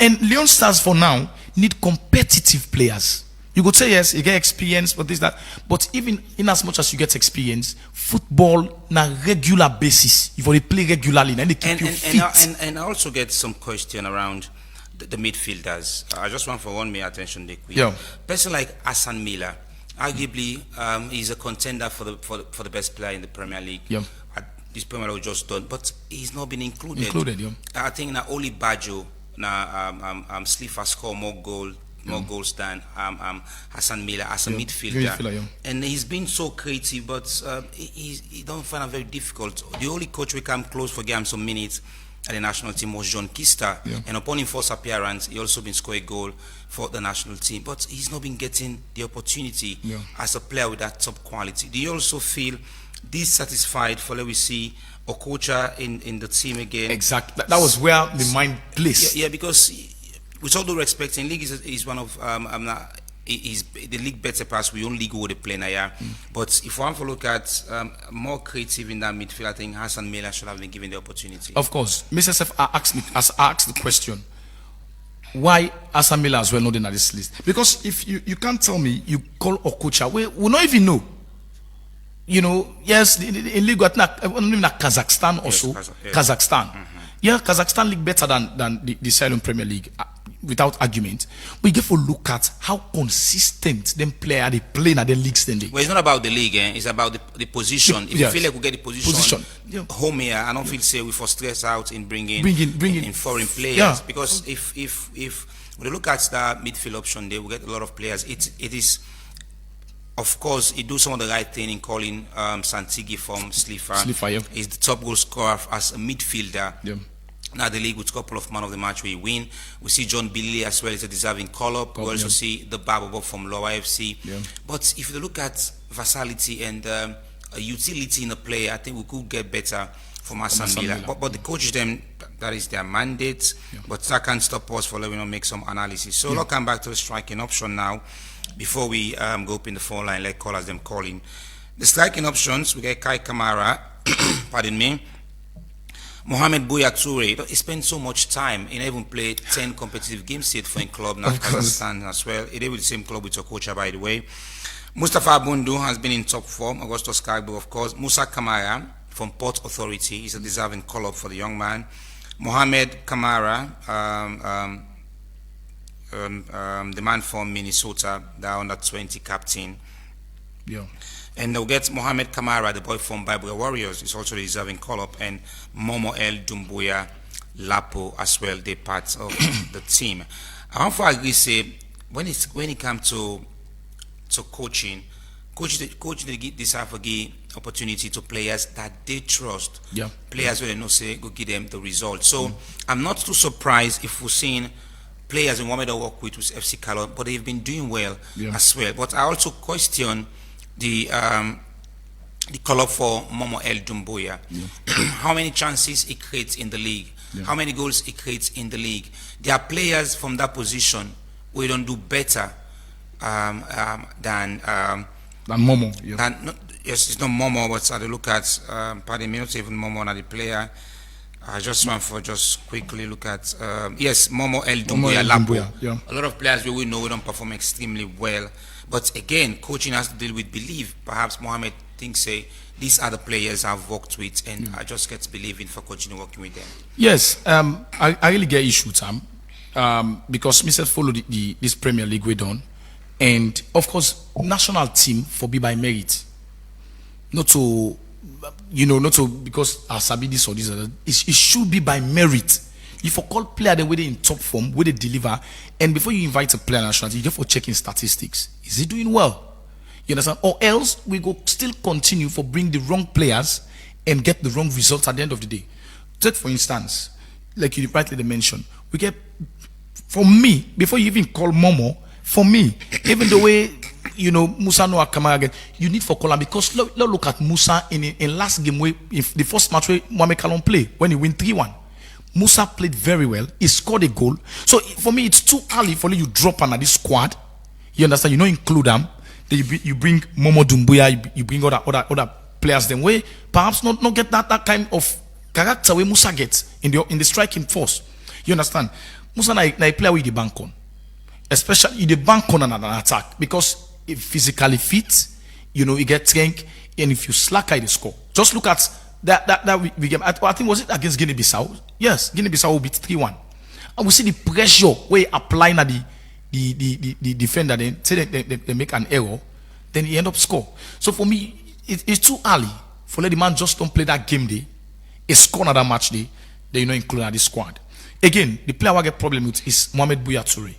and Leon Stars for now need competitive players. You could say, yes, you get experience, but this, that. But even in as much as you get experience, football on a regular basis, you want to play regularly, and they keep you fit. And I also get some question around the midfielders. I just want for one minute attention, Dick. Person like Hassan Miller. Arguably, he's a contender for the best player in the Premier League. This Premier League just done, but he's not been included. I think now only Baggio Slifa score more goals than Hassan Miller as a midfielder. And he's been so creative, but he don't find it very difficult. The only coach we come close for game some minutes at the national team was John Kista, and upon his first appearance, he also been scoring a goal for the national team. But he's not been getting the opportunity as a player with that top quality. Do you also feel dissatisfied for let we see Okocha in the team again? Exactly. That was where the mind placed. Yeah, because with all due respect, in league is one of is the league better pass. We only go with the player, yeah. But if one for look at more creative in that midfield, I think Hassan Miller should have been given the opportunity. Of course, Mr. Sef asked the question, why Hassan Miller as well not in this list? Because if you can't tell me you call Okocha, we not even know. Yes, in league not Kazakhstan also. Kazakhstan. Yeah, Kazakhstan league better than the Ceylon Premier League. Without argument, we get to look at how consistent them player they play in the leagues. Then well, it's not about the league, it's about the position. If you feel like we get the position home here, I don't feel say we for stress out in bringing in foreign players because if we look at the midfield option, there we get a lot of players. It is. Of course, he do some of the right thing in calling Santigi from Slifa. He's the top goal scorer as a midfielder. Now the league with a couple of man of the match we win. We see John Billy as well as a deserving call-up. We also see the Babo from Lower FC. But if you look at versatility and utility in a player, I think we could get better from Hassan Miller. But the coaches, that is their mandate. But that can't stop us for letting make some analysis. So let's come back to the striking option now. Before we go up in the phone line, let callers them calling. The striking options, we get Kai Kamara, pardon me, Mohamed Buya Toure. He spent so much time. He even played 10 competitive games set for a club now Kazakhstan as well. He did with the same club with Okocha, by the way. Mustafa Bundu has been in top form. Augustus Kagbo, of course. Musa Kamara from Port Authority. He's a deserving call-up for the young man. Mohamed Kamara, the man from Minnesota, the under 20 captain. Yeah. And they'll get Mohamed Kamara, the boy from Bible Warriors, is also the deserving call-up, and Momo El Dumbuya Lapo as well. They're part of the team. I want to agree say when it comes to coaching, coach they deserve to give opportunity to players that they trust. Yeah. Players where they know say go give them the result. So I'm not too surprised if we're seeing players in Mohamed work with FC Callon, but they've been doing well as well. But I also question the call-up for Momo El Dumbuya. How many chances he creates in the league? How many goals he creates in the league? There are players from that position who don't do better than Momo. Yeah. Yes, it's not Momo, but I look at pardon me, not even Momo, not the player. I just want for just quickly look at yes, Momo El Dumbuya Lapo. Yeah. A lot of players we know we don't perform extremely well. But again, coaching has to deal with belief. Perhaps Mohamed thinks say these are the players I've worked with, and I just get to believe in for coaching working with them. Yes, I really get issue, Tam, because Mr. follow this Premier League we done, and of course national team for be by merit, not to because Asabi this or this other. It should be by merit. If you call player the way they in top form, where they deliver, and before you invite a player national, you just for checking statistics. Is he doing well? You understand? Or else we go still continue for bring the wrong players and get the wrong results at the end of the day. Take for instance, like you rightly mentioned, we get for me before you even call Momo. For me, even the way Musa Noah Kamara again, you need for Kola because look at Musa in last game where if the first match where Mohamed Kalon play when he win 3-1. Musa played very well. He scored a goal. So for me, it's too early for you drop on this squad. You understand? You don't include them. Then you bring Momo Dumbuya. You bring other players. Then way perhaps not get that kind of character where Musa gets in the striking force. You understand? Musa na a player with the bank on, especially in the bank on an attack because if physically fit, he gets strength, and if you slack, the score. Just look at. That we game. I think was it against Guinea-Bissau? Yes, Guinea-Bissau will beat 3-1. And we see the pressure where he applying at the defender. Then say they make an error, then he end up score. So for me, it's too early for let the man just don't play that game day. He score another match day. Then include this squad. Again, the player I get problem with is Mohamed Buya Toure.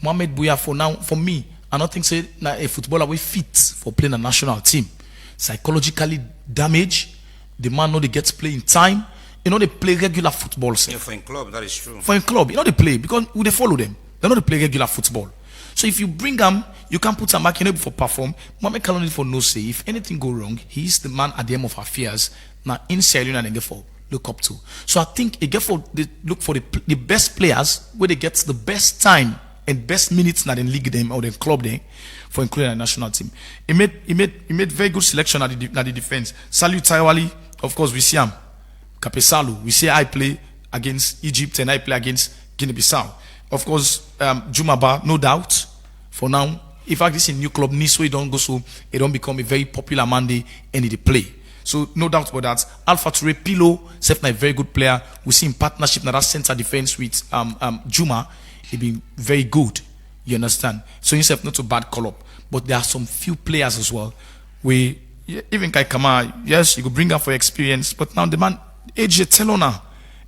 Mohamed Buya for me, I don't think say a footballer we fit for playing a national team. Psychologically damaged. The man know they get playing time. They play regular football. Yeah, for a club, that is true. For a club, they play because they follow them. They know they play regular football. So if you bring them, you can put some back in for perform. Mohamed Kalon for no say. If anything go wrong, he is the man at the end of affairs. Now inside and get for look up to. So I think they look for the best players where they get the best time and best minutes in the league them or the club them for including a national team. He made very good selection at the defense. Saliu Taiwali. Of course, we see him. Kapesalu. We see I play against Egypt and I play against Guinea-Bissau. Of course, Jumaba, no doubt. For now, in fact, this is a new club. Nice don't go so it don't become a very popular Monday and they play. So no doubt about that. Alpha Toure Pilo, a very good player. We see in partnership now that center defense with Juma. He been very good. You understand? So himself not a bad call up, but there are some few players as well. Even Kai Kama, yes, you could bring up for experience, but now the man AJ Telona,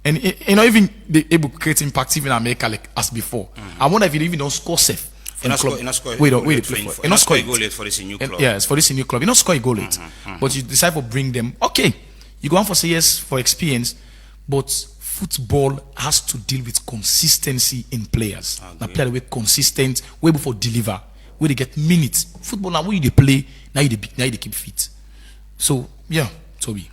and even they able to create impact even in America like as before. I wonder if he even don't score safe. He not score a goal yet for this new club. Yes, for this new club. He not score a goal yet, but you decide to bring them. Okay, you go on for say yes for experience, but football has to deal with consistency in players. Now player with consistent, way before deliver, where they get minutes. Football now where they play. Now they keep fit. So, yeah, Toby.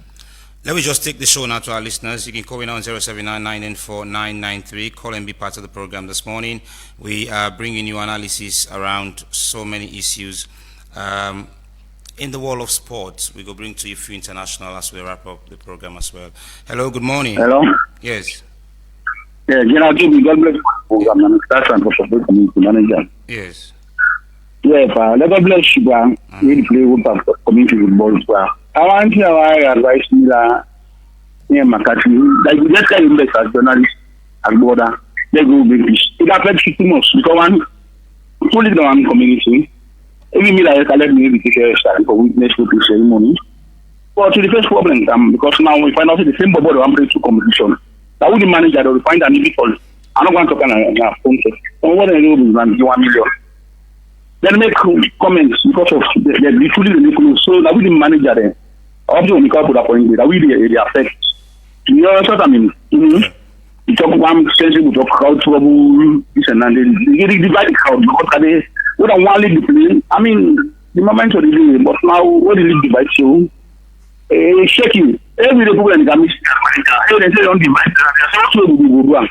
Let me just take the show now to our listeners. You can call in on 0799949993. Call and be part of the program this morning. We are bringing you analysis around so many issues. In the world of sports, we go bring to you few international as we wrap up the program as well. Hello, good morning. Hello. Yes. Yeah, God bless the program. I'm the community manager. Yes. Yeah, God bless you, we play with community football. I want to advise me that yeah, McCarthy. Like we just can't invest as journalists as border. They go make this. It affects too much because one fully the one community. Every meal I collect me take a stand for witness to the ceremony. But to the first problem because now we find out the same body I'm to competition. That would the manager will find an individual. I don't want to kind of phone call. So what I do is 1 million. Then make comments because of the literally the close. So that will the manager then. Obviously when you come to that point, that will the affect. You know what I mean? Mm-hmm. You talk one sensible to crowd trouble, this and that. They divide the crowd because they we don't want to lead the play. I mean, the moment of the game, but now what the league divide so shaking. Every day people can miss they say don't divide. That's what we will do.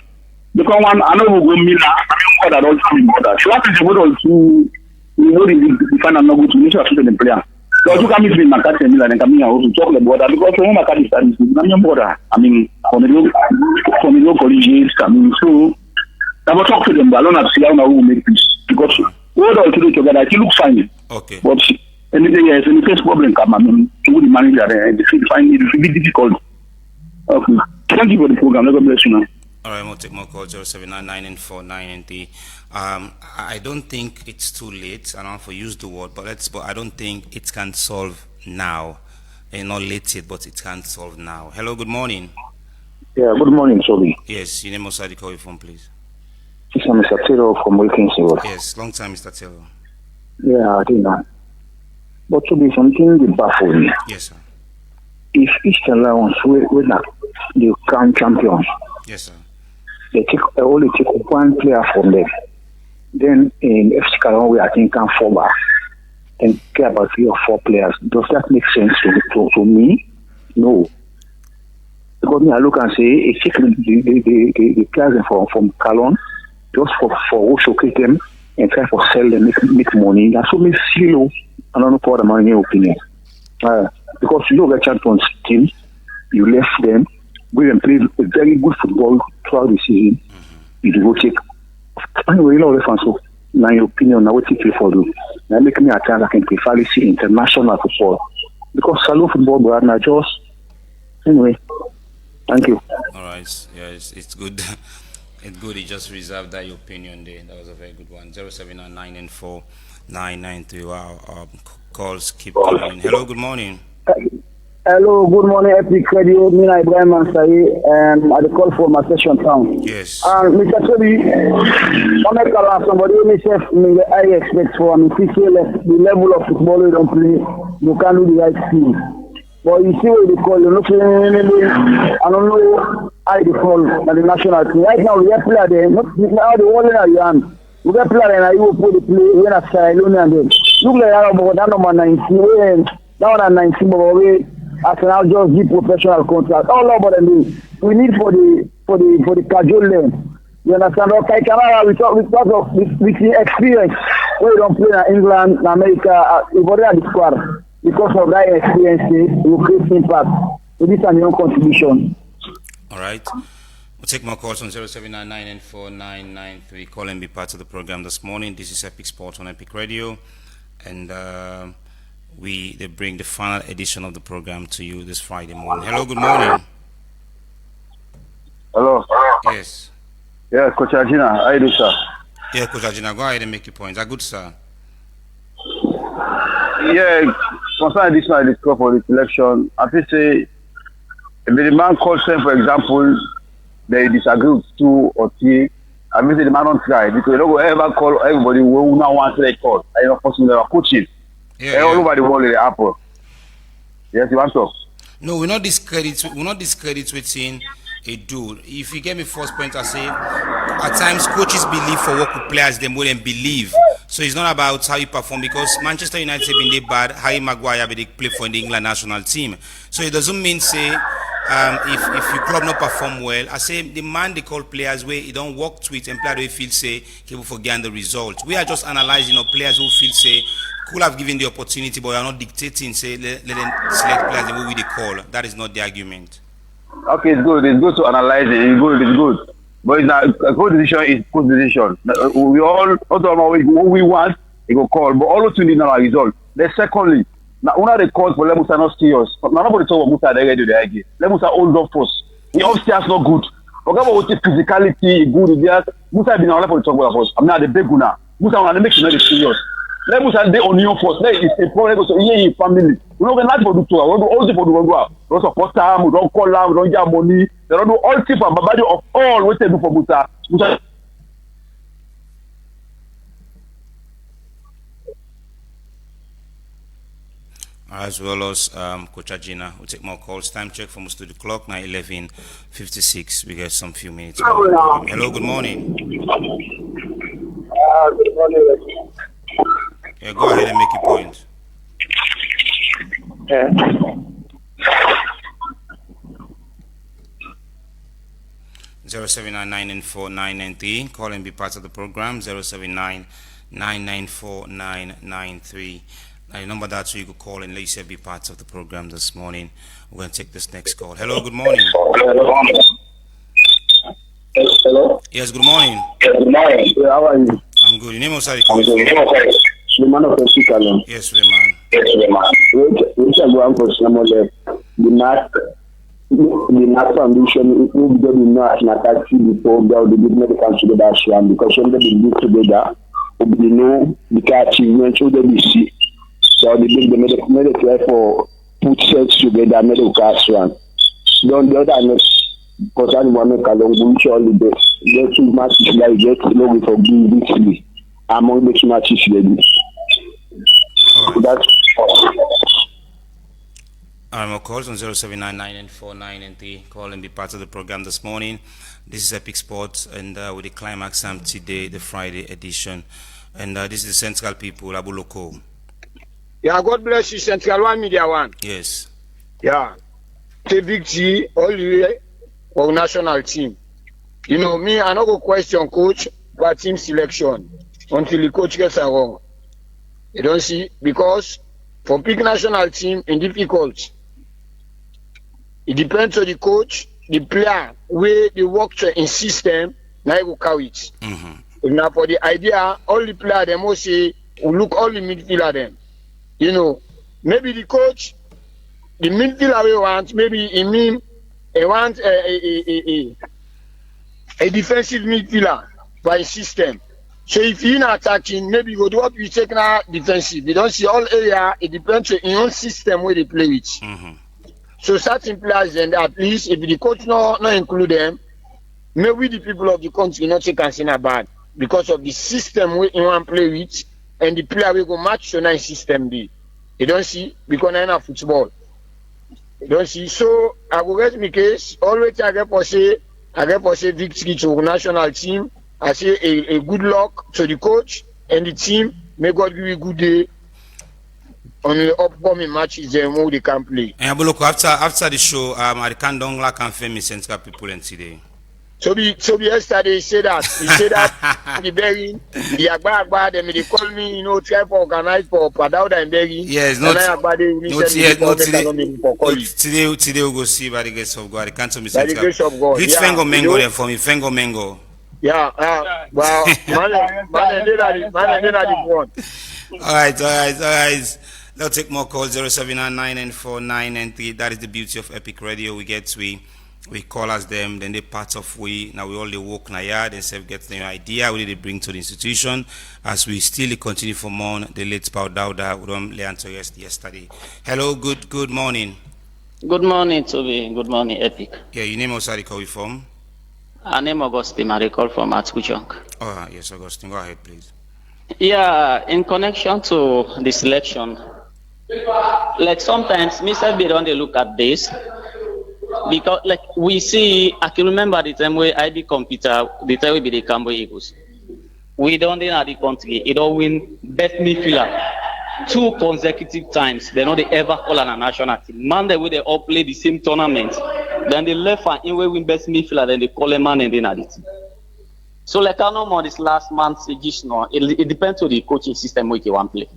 Because one I know we go Mila, I mean more than all time border. So what is the word to the final not go to nature to the player. So you can miss the McCarthy and Mila and come here also talk about that because when McCarthy starts the border, I mean from the local colleges, I mean so I will talk to them, but I don't have to see how we will make peace because what all to do together, it looks fine. Okay. But anything else, any first problem come, I mean, to the manager, they find it will be difficult. Okay. Thank you for the program. God bless you now. All right, we'll take more calls 0799 I don't think it's too late. I don't know if I use the word, but I don't think it can solve now. And not late yet, but it can solve now. Hello, good morning. Yeah, good morning, Sorry. Yes, your name was Sadi, call your phone, please. This is Mr. Taylor from Wilkinson. Yes, long time, Mr. Taylor. Yeah, I think that. But to be something that baffles me. Yes, sir. If Eastern Lions were not the crown champions, yes, sir. They only take one player from them. Then in FC Caron, I think can fall back and care about 3 or 4 players. Does that make sense to me? No. Because me, I look and say, take the players from Calon just for showcase them and try to sell them, make money. That's what makes Silo. I don't know for the money opinion. Because you know the champions team, you left them, we then played a very good football throughout the season. You go take. Anyway, you know the fans. So, in your opinion, now what take you for you? Now make me a chance I can prefer see international football because Salon football, but not just anyway. Thank you. All right. Yes, it's good. It's good. You just reserved that your opinion there. That was a very good one. 0799 993. Wow. Calls keep coming. Hello. Good morning. Hello. Good morning. Epic Radio. Mina Ibrahim Ansari. I call for my session town. Yes. Mr. Toby, somebody I expect for the level of football you don't play. You can't do the right thing. But you see what they call, I don't know how they call the national team. Right now, we have player there, not now the whole in your hand. We have player and you put the play when I say alone and then. Look like that number 19, down 19, but we Arsenal just give professional contract. All over them. We need for the casual lane. You understand? Okay, Canada, we talk because of with the experience. We don't play in England, in America, we've already had the squad. Because of that experience, we will create impact. So this is a new contribution. All right. We'll take more calls on 0799 and 4993. Call and be part of the program this morning. This is Epic Sport on Epic Radio. And they bring the final edition of the program to you this Friday morning. Hello, good morning. Hello. Yes. Yeah, Coach Ajina, how you doing, sir? Yeah, Coach Ajina, go ahead and make your points. Are good, sir? Yeah, concerning this one, I discussed for the selection. I feel say, if the man calls them, for example, they disagree with 2 or 3, I mean, the man don't try because they don't ever call everybody who now wants to call. I don't possibly they are coaching. All over the world, they happen. Yes, you want to talk? No, we're not discrediting a dude. If you get me first point, I say at times coaches believe for work with players they more than believe. So it's not about how you perform because Manchester United have been there bad. Harry Maguire they play for the England national team. So it doesn't mean say if your club not perform well, I say the man they call players where you don't work to it and player they feel say capable for getting the result. We are just analyzing players who feel say could have given the opportunity, but we are not dictating say let them select players the way they call. That is not the argument. Okay, it's good. It's good to analyze it. It's good. But it's not a good decision. Is good decision. We all don't know what we want. It will call, but all to need now result. Then secondly, Now, una the cause for Lemusa not serious. But now nobody talk about Musa they do the again. Lemusa hold up first. The upstairs not good. Forget about the physicality good there. Musa been on for the talk about first. I'm not the big una. Musa wanna make you not serious. Lemusa they on your first. There is a problem so here in family. We don't not for the tour. We do all the for the go. We don't support them. We don't call them. We don't get money. They don't do all things for Babadi of all what they do for Musa. Musa. As well as Coach Ajina. We'll take more calls. Time check from us to the clock, now 11:56. We got some few minutes. Hello, good morning. Good morning. Yeah, go ahead and make your point. Yeah. 079-994-993. Call and be part of the program. 079-994-993. The number that so you could call and let yourself be part of the program this morning. We're going to take this next call. Hello, good morning. Hello. Yes, good morning. Good morning. Yeah, how are you? I'm good. Your name was Sari. Suleiman of Mexico. Yes, Suleiman. Yes, Suleiman. Which are going for Samuel? The NAC Foundation, we did the national taxi before the business comes together because when they live together, we know the achievement of the BC. So they made a try for put sets together, made a cash one. Don't the other because anyone make a long which all the best. Get two matches like get logo for being victory among the two matches ready. That's More calls on 079-994-993. Call and be part of the program this morning. This is Epic Sports, and with the Climax today, the Friday edition. And this is the Central People, Abuloko. Yeah, God bless you, Central One Media One. Yes. Yeah. Take victory all the way for national team. You know, me, I no go question coach for team selection until the coach gets it wrong. You don't see? Because for big national team, in difficult, it depends on the coach, the player, where they work in system, now you go carry it. Mm-hmm. Now for the idea, all the player, they must say, we look all the midfielder them. You know, maybe the coach, the midfielder we want, maybe he mean he want a defensive midfielder by system. So if you're not attacking, maybe you go do what we take now defensive. You don't see all area, it depends on your own system where they play with. Mm-hmm. So certain players then at least if the coach not include them, maybe the people of the country not take consider bad because of the system where you want to play with and the player will go match so nice system be. You don't see because I have football. You don't see. So I will rest my case. Always I get for say victory to the national team. I say a good luck to the coach and the team. May God give you a good day on the upcoming matches and who they can play. And Abuloko, after the show, I can't confirm Central People and today. So yesterday he said that the bearing, the Agba they call me, you know, try to organize for Padauda and bearing. Yes, today we'll go see by the grace of God. I can't tell me by the grace of God. Which Fengo Mengo there for me? Fengo Mengo. Yeah, well, man, did the one. All right. Let's take more calls. 079-994-993. That is the beauty of Epic Radio. We call as them, then they part of now we all they walk na yard and self get the idea what they bring to the institution as we still continue for more the late Padauda we don't learn to rest yesterday. Hello, good morning. Good morning, Toby. Good morning, Epic. Yeah, your name also call you from? Our name Augustine, I recall from Atkuchunk. Oh yes, Augustine, go ahead please. Yeah, in connection to the selection, like sometimes Mr. B don't they look at this. Because like we see, I can remember the time where IB computer, the time we be the Cambo Eagles. We don't in the country, it don't win best midfielder 2 consecutive times. They know they ever call on a national team. Man, the way they all play the same tournament. Then they left and in way win best midfielder, then they call a man and then at it. So like I know more this last month's no, it depends on the coaching system which you want to play.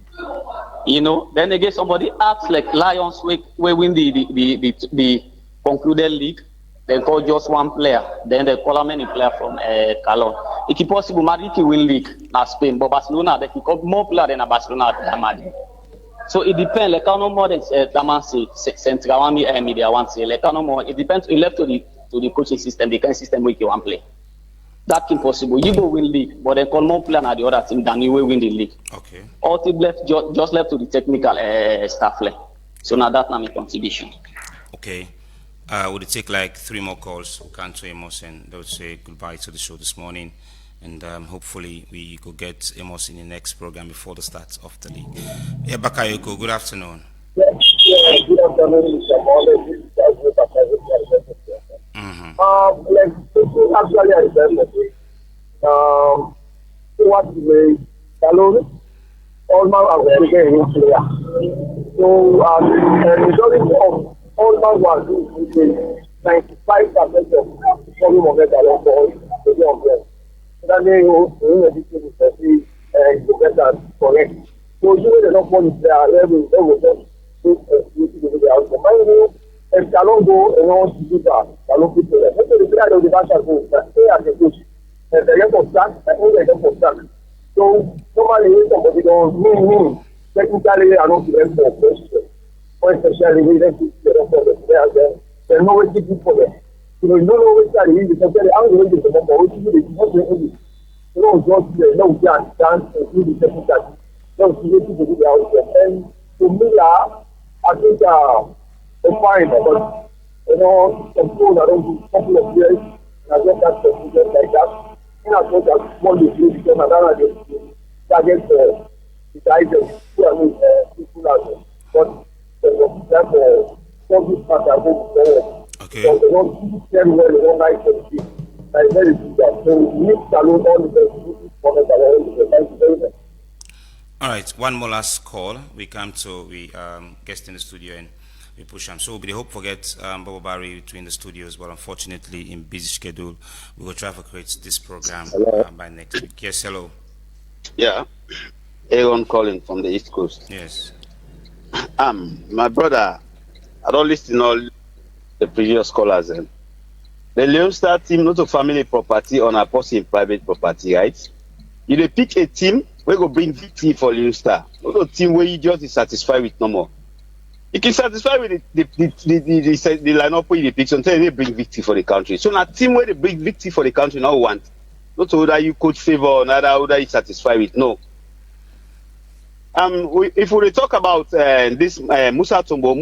You know, then again somebody acts like Lions we win the concluded league, they call just one player, then they call many player from Calon. It is possible Madrid will win league in Spain, but Barcelona they call more player than Barcelona at Madrid. So it depends. Like how no more than Damansi, Central Media one say. Like how no more. It depends. It left to the coaching system, the kind of system where you want play. That's impossible. You go win league, but then call more plan at the other team than you will win the league. Okay. All team left just left to the technical staff. So now that's not my contribution. Okay. Would it take like 3 more calls? We can't to Amos and they'll say goodbye to the show this morning. And hopefully we could get Amos in the next program before the start of the league. Yeah, Bakayoko, good afternoon. Good afternoon, Mr. Mohammed. Actually, I said what the Salon, Allman was taking a new player. So, the majority of Allman was doing 95% of volume of the ball to the umbrella. So that they will get that correct. So, you know, the point is there, level, they will just do the outcome. Mind you, if Salon go and wants to do that, Salon people, let's say the player of the Basha go, stay as a coach, and they get for sack, and only get for sack. So, normally, when somebody don't mean, technically, I don't give them for question. Or especially, we don't give them for the players, they know what to do for them. You know, you don't know which side it is, especially, I'm going to do the number, which is the English. You know, just no chance, and do the technical. No, she needs to do the outcome. And to me, I think, it's fine, but, you know, some schools, I don't do a couple of years, and I just have to do like that. You know, I thought that one day, because I don't have to target the guys that people are, but that's for this part, I hope forward. Okay. So they don't very well, they don't like it. Like, very good. So we need to allow all the best for the thank you very much. All right, one more last call. We come to guest in the studio and we push him. So we hope forget Bobo Barry between the studios, but unfortunately in busy schedule, we will try to create this program by next week. Yes, hello. Yeah, Aaron calling from the East Coast. Yes. My brother, I don't listen to all the previous callers. The Leon Star team, not a family property on a person private property, right? You dey pick a team we go bring victory for Leon Star. Not a team where you just is satisfied with no more. You can satisfy with the lineup where you pick until they bring victory for the country. So now team where they bring victory for the country now want. Not whether you coach favor or whether you satisfied with no. If we talk about this Musa Tumbo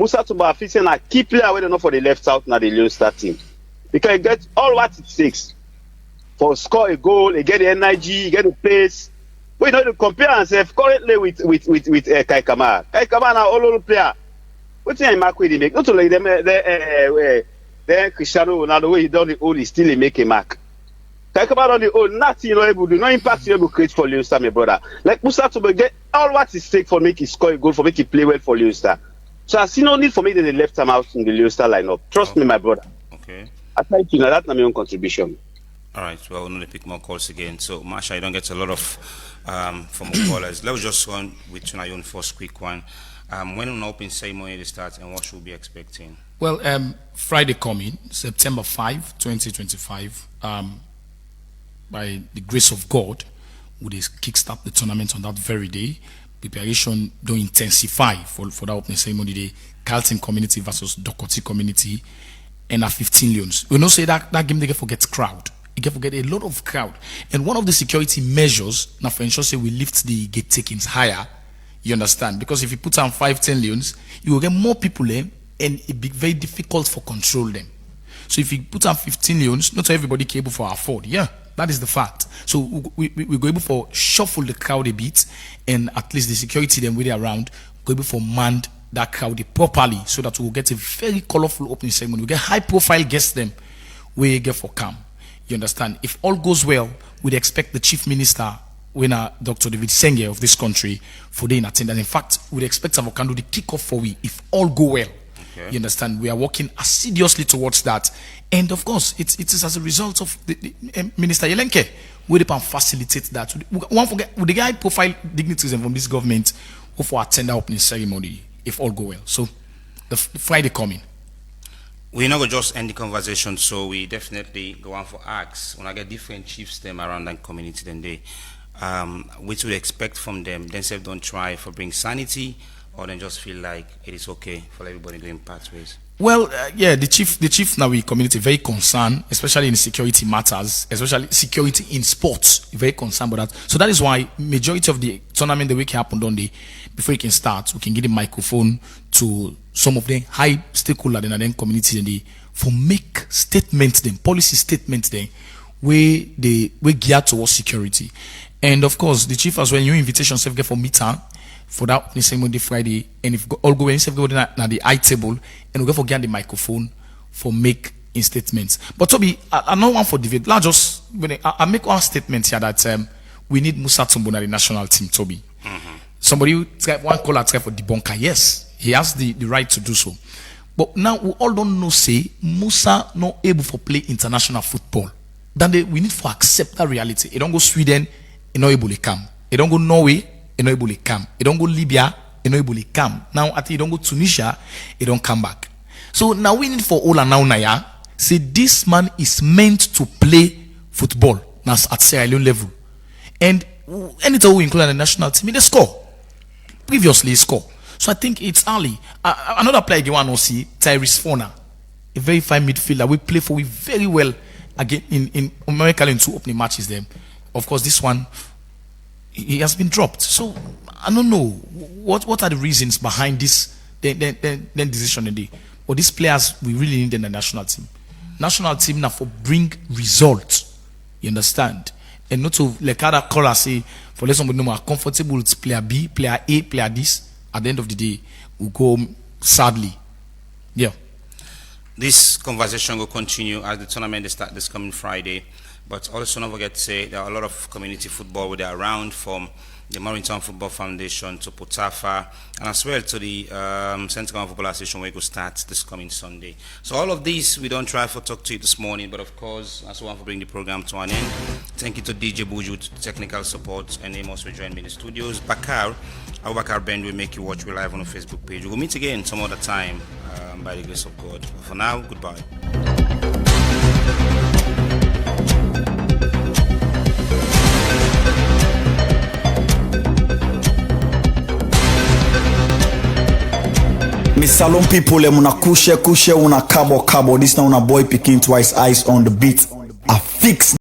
is facing a key player whether not for the left out now the Leon Star team. Because you get all what it takes for score a goal, you get the energy, you get the pace. We know to compare ourselves currently with Kai Kamara. Kai Kamara now all player. What thing Mark will make? Not only them Cristiano Ronaldo way he done the old, he still make a mark. Kai Kamara on the old, nothing you know able to, no impact you able to create for Leon Star, my brother. Like Musa to get all what it takes for make him score a goal, for make him play well for Leon Star. So I see no need for me to the left time out in the Leon Star lineup. Trust me, my brother. Okay. I thank you. Now that's my own contribution. All right. Well, we're going to pick more calls again. So, Marsha, you don't get a lot of from callers. Let's just go on with your own first quick one. When an open ceremony will start and what should we be expecting? Well, Friday coming, September 5, 2025, by the grace of God, we will kickstart the tournament on that very day. Preparation don't intensify for that opening ceremony day. Carlton community versus Dokoti community. And 15 Lions. We know say that game they get forget crowd. You get forget a lot of crowd. And one of the security measures now for ensure say we lift the gate takings higher. You understand? Because if you put on 5-10 Lions, you will get more people in and it be very difficult for control them. So if you put on 15 Lions, not everybody can able for afford. Yeah, that is the fact. So we go able for shuffle the crowd a bit and at least the security them way around go able for manned that crowd properly so that we will get a very colorful opening ceremony. We get high profile guests them we get for camp. You understand? If all goes well, we'd expect the chief minister, Dr. David Senge of this country, for the in attendance. In fact, we'd expect Avocado the kickoff for we if all go well. Okay. You understand? We are working assiduously towards that. And of course, it is as a result of the Minister Yelenke. We can facilitate that. We won't forget with the high profile dignitaries from this government who for attend the opening ceremony if all go well. So the Friday coming. We're not going to just end the conversation, so we definitely go on for acts. When I get different chiefs them around that community, then they which we expect from them. Themselves don't try for bring sanity or then just feel like it is okay for everybody going pathways? Well, yeah, the chief now we community very concerned, especially in security matters, especially security in sports, very concerned about that. So that is why majority of the tournament the week happened on the before it can start, we can give the microphone to some of the high stakeholders in the community and for make statements, then policy statements, then where geared towards security. And of course, the chief as well, new invitation self get for meeting for that opening ceremony Friday, and if all go in na the high table, and we go for get the microphone for make in statements. But Toby, I know one for debate. Just when I make one statement here that we need Musa Tumbo na the national team. Toby, somebody try one caller try for debunker. Yes, he has the right to do so. But now we all don't know say Musa not able to play international football. Then we need to accept that reality. He don't go Sweden, he not able to come. He don't go Norway, he not able to come. He don't go Libya, he not able to come. Now I think he don't go Tunisia, he don't come back. So now we need for all and now Naya say this man is meant to play football now at Sierra Leone level. And anytime we include the national team, they score. Previously he score. So I think it's early. Another player you want to see, Tyrese Fona, a very fine midfielder. We play for very well again in America in 2 opening matches. Then, of course, this one he has been dropped. So I don't know what are the reasons behind this then decision today. But these players we really need in the national team. National team now for bring results. You understand? And not to like other callers say for let somebody know more comfortable with player B, player A, player this. At the end of the day, we'll go sadly. Yeah. This conversation will continue as the tournament start this coming Friday. But also don't forget to say there are a lot of community football where they are around, from the Morrington Football Foundation to Potafa, and as well to the Central Football Association where it will start this coming Sunday. So all of these we don't try to talk to you this morning, but of course as well for bring the program to an end. Thank you to DJ Buju for technical support, and Amos will join me in the studios. Abubakar Bend will make you watch. We're live on the Facebook page. We'll meet again some other time by the grace of God. For now, goodbye. Me salon people, una kushe una kabo. This now una boy picking twice eyes on the beat. I fix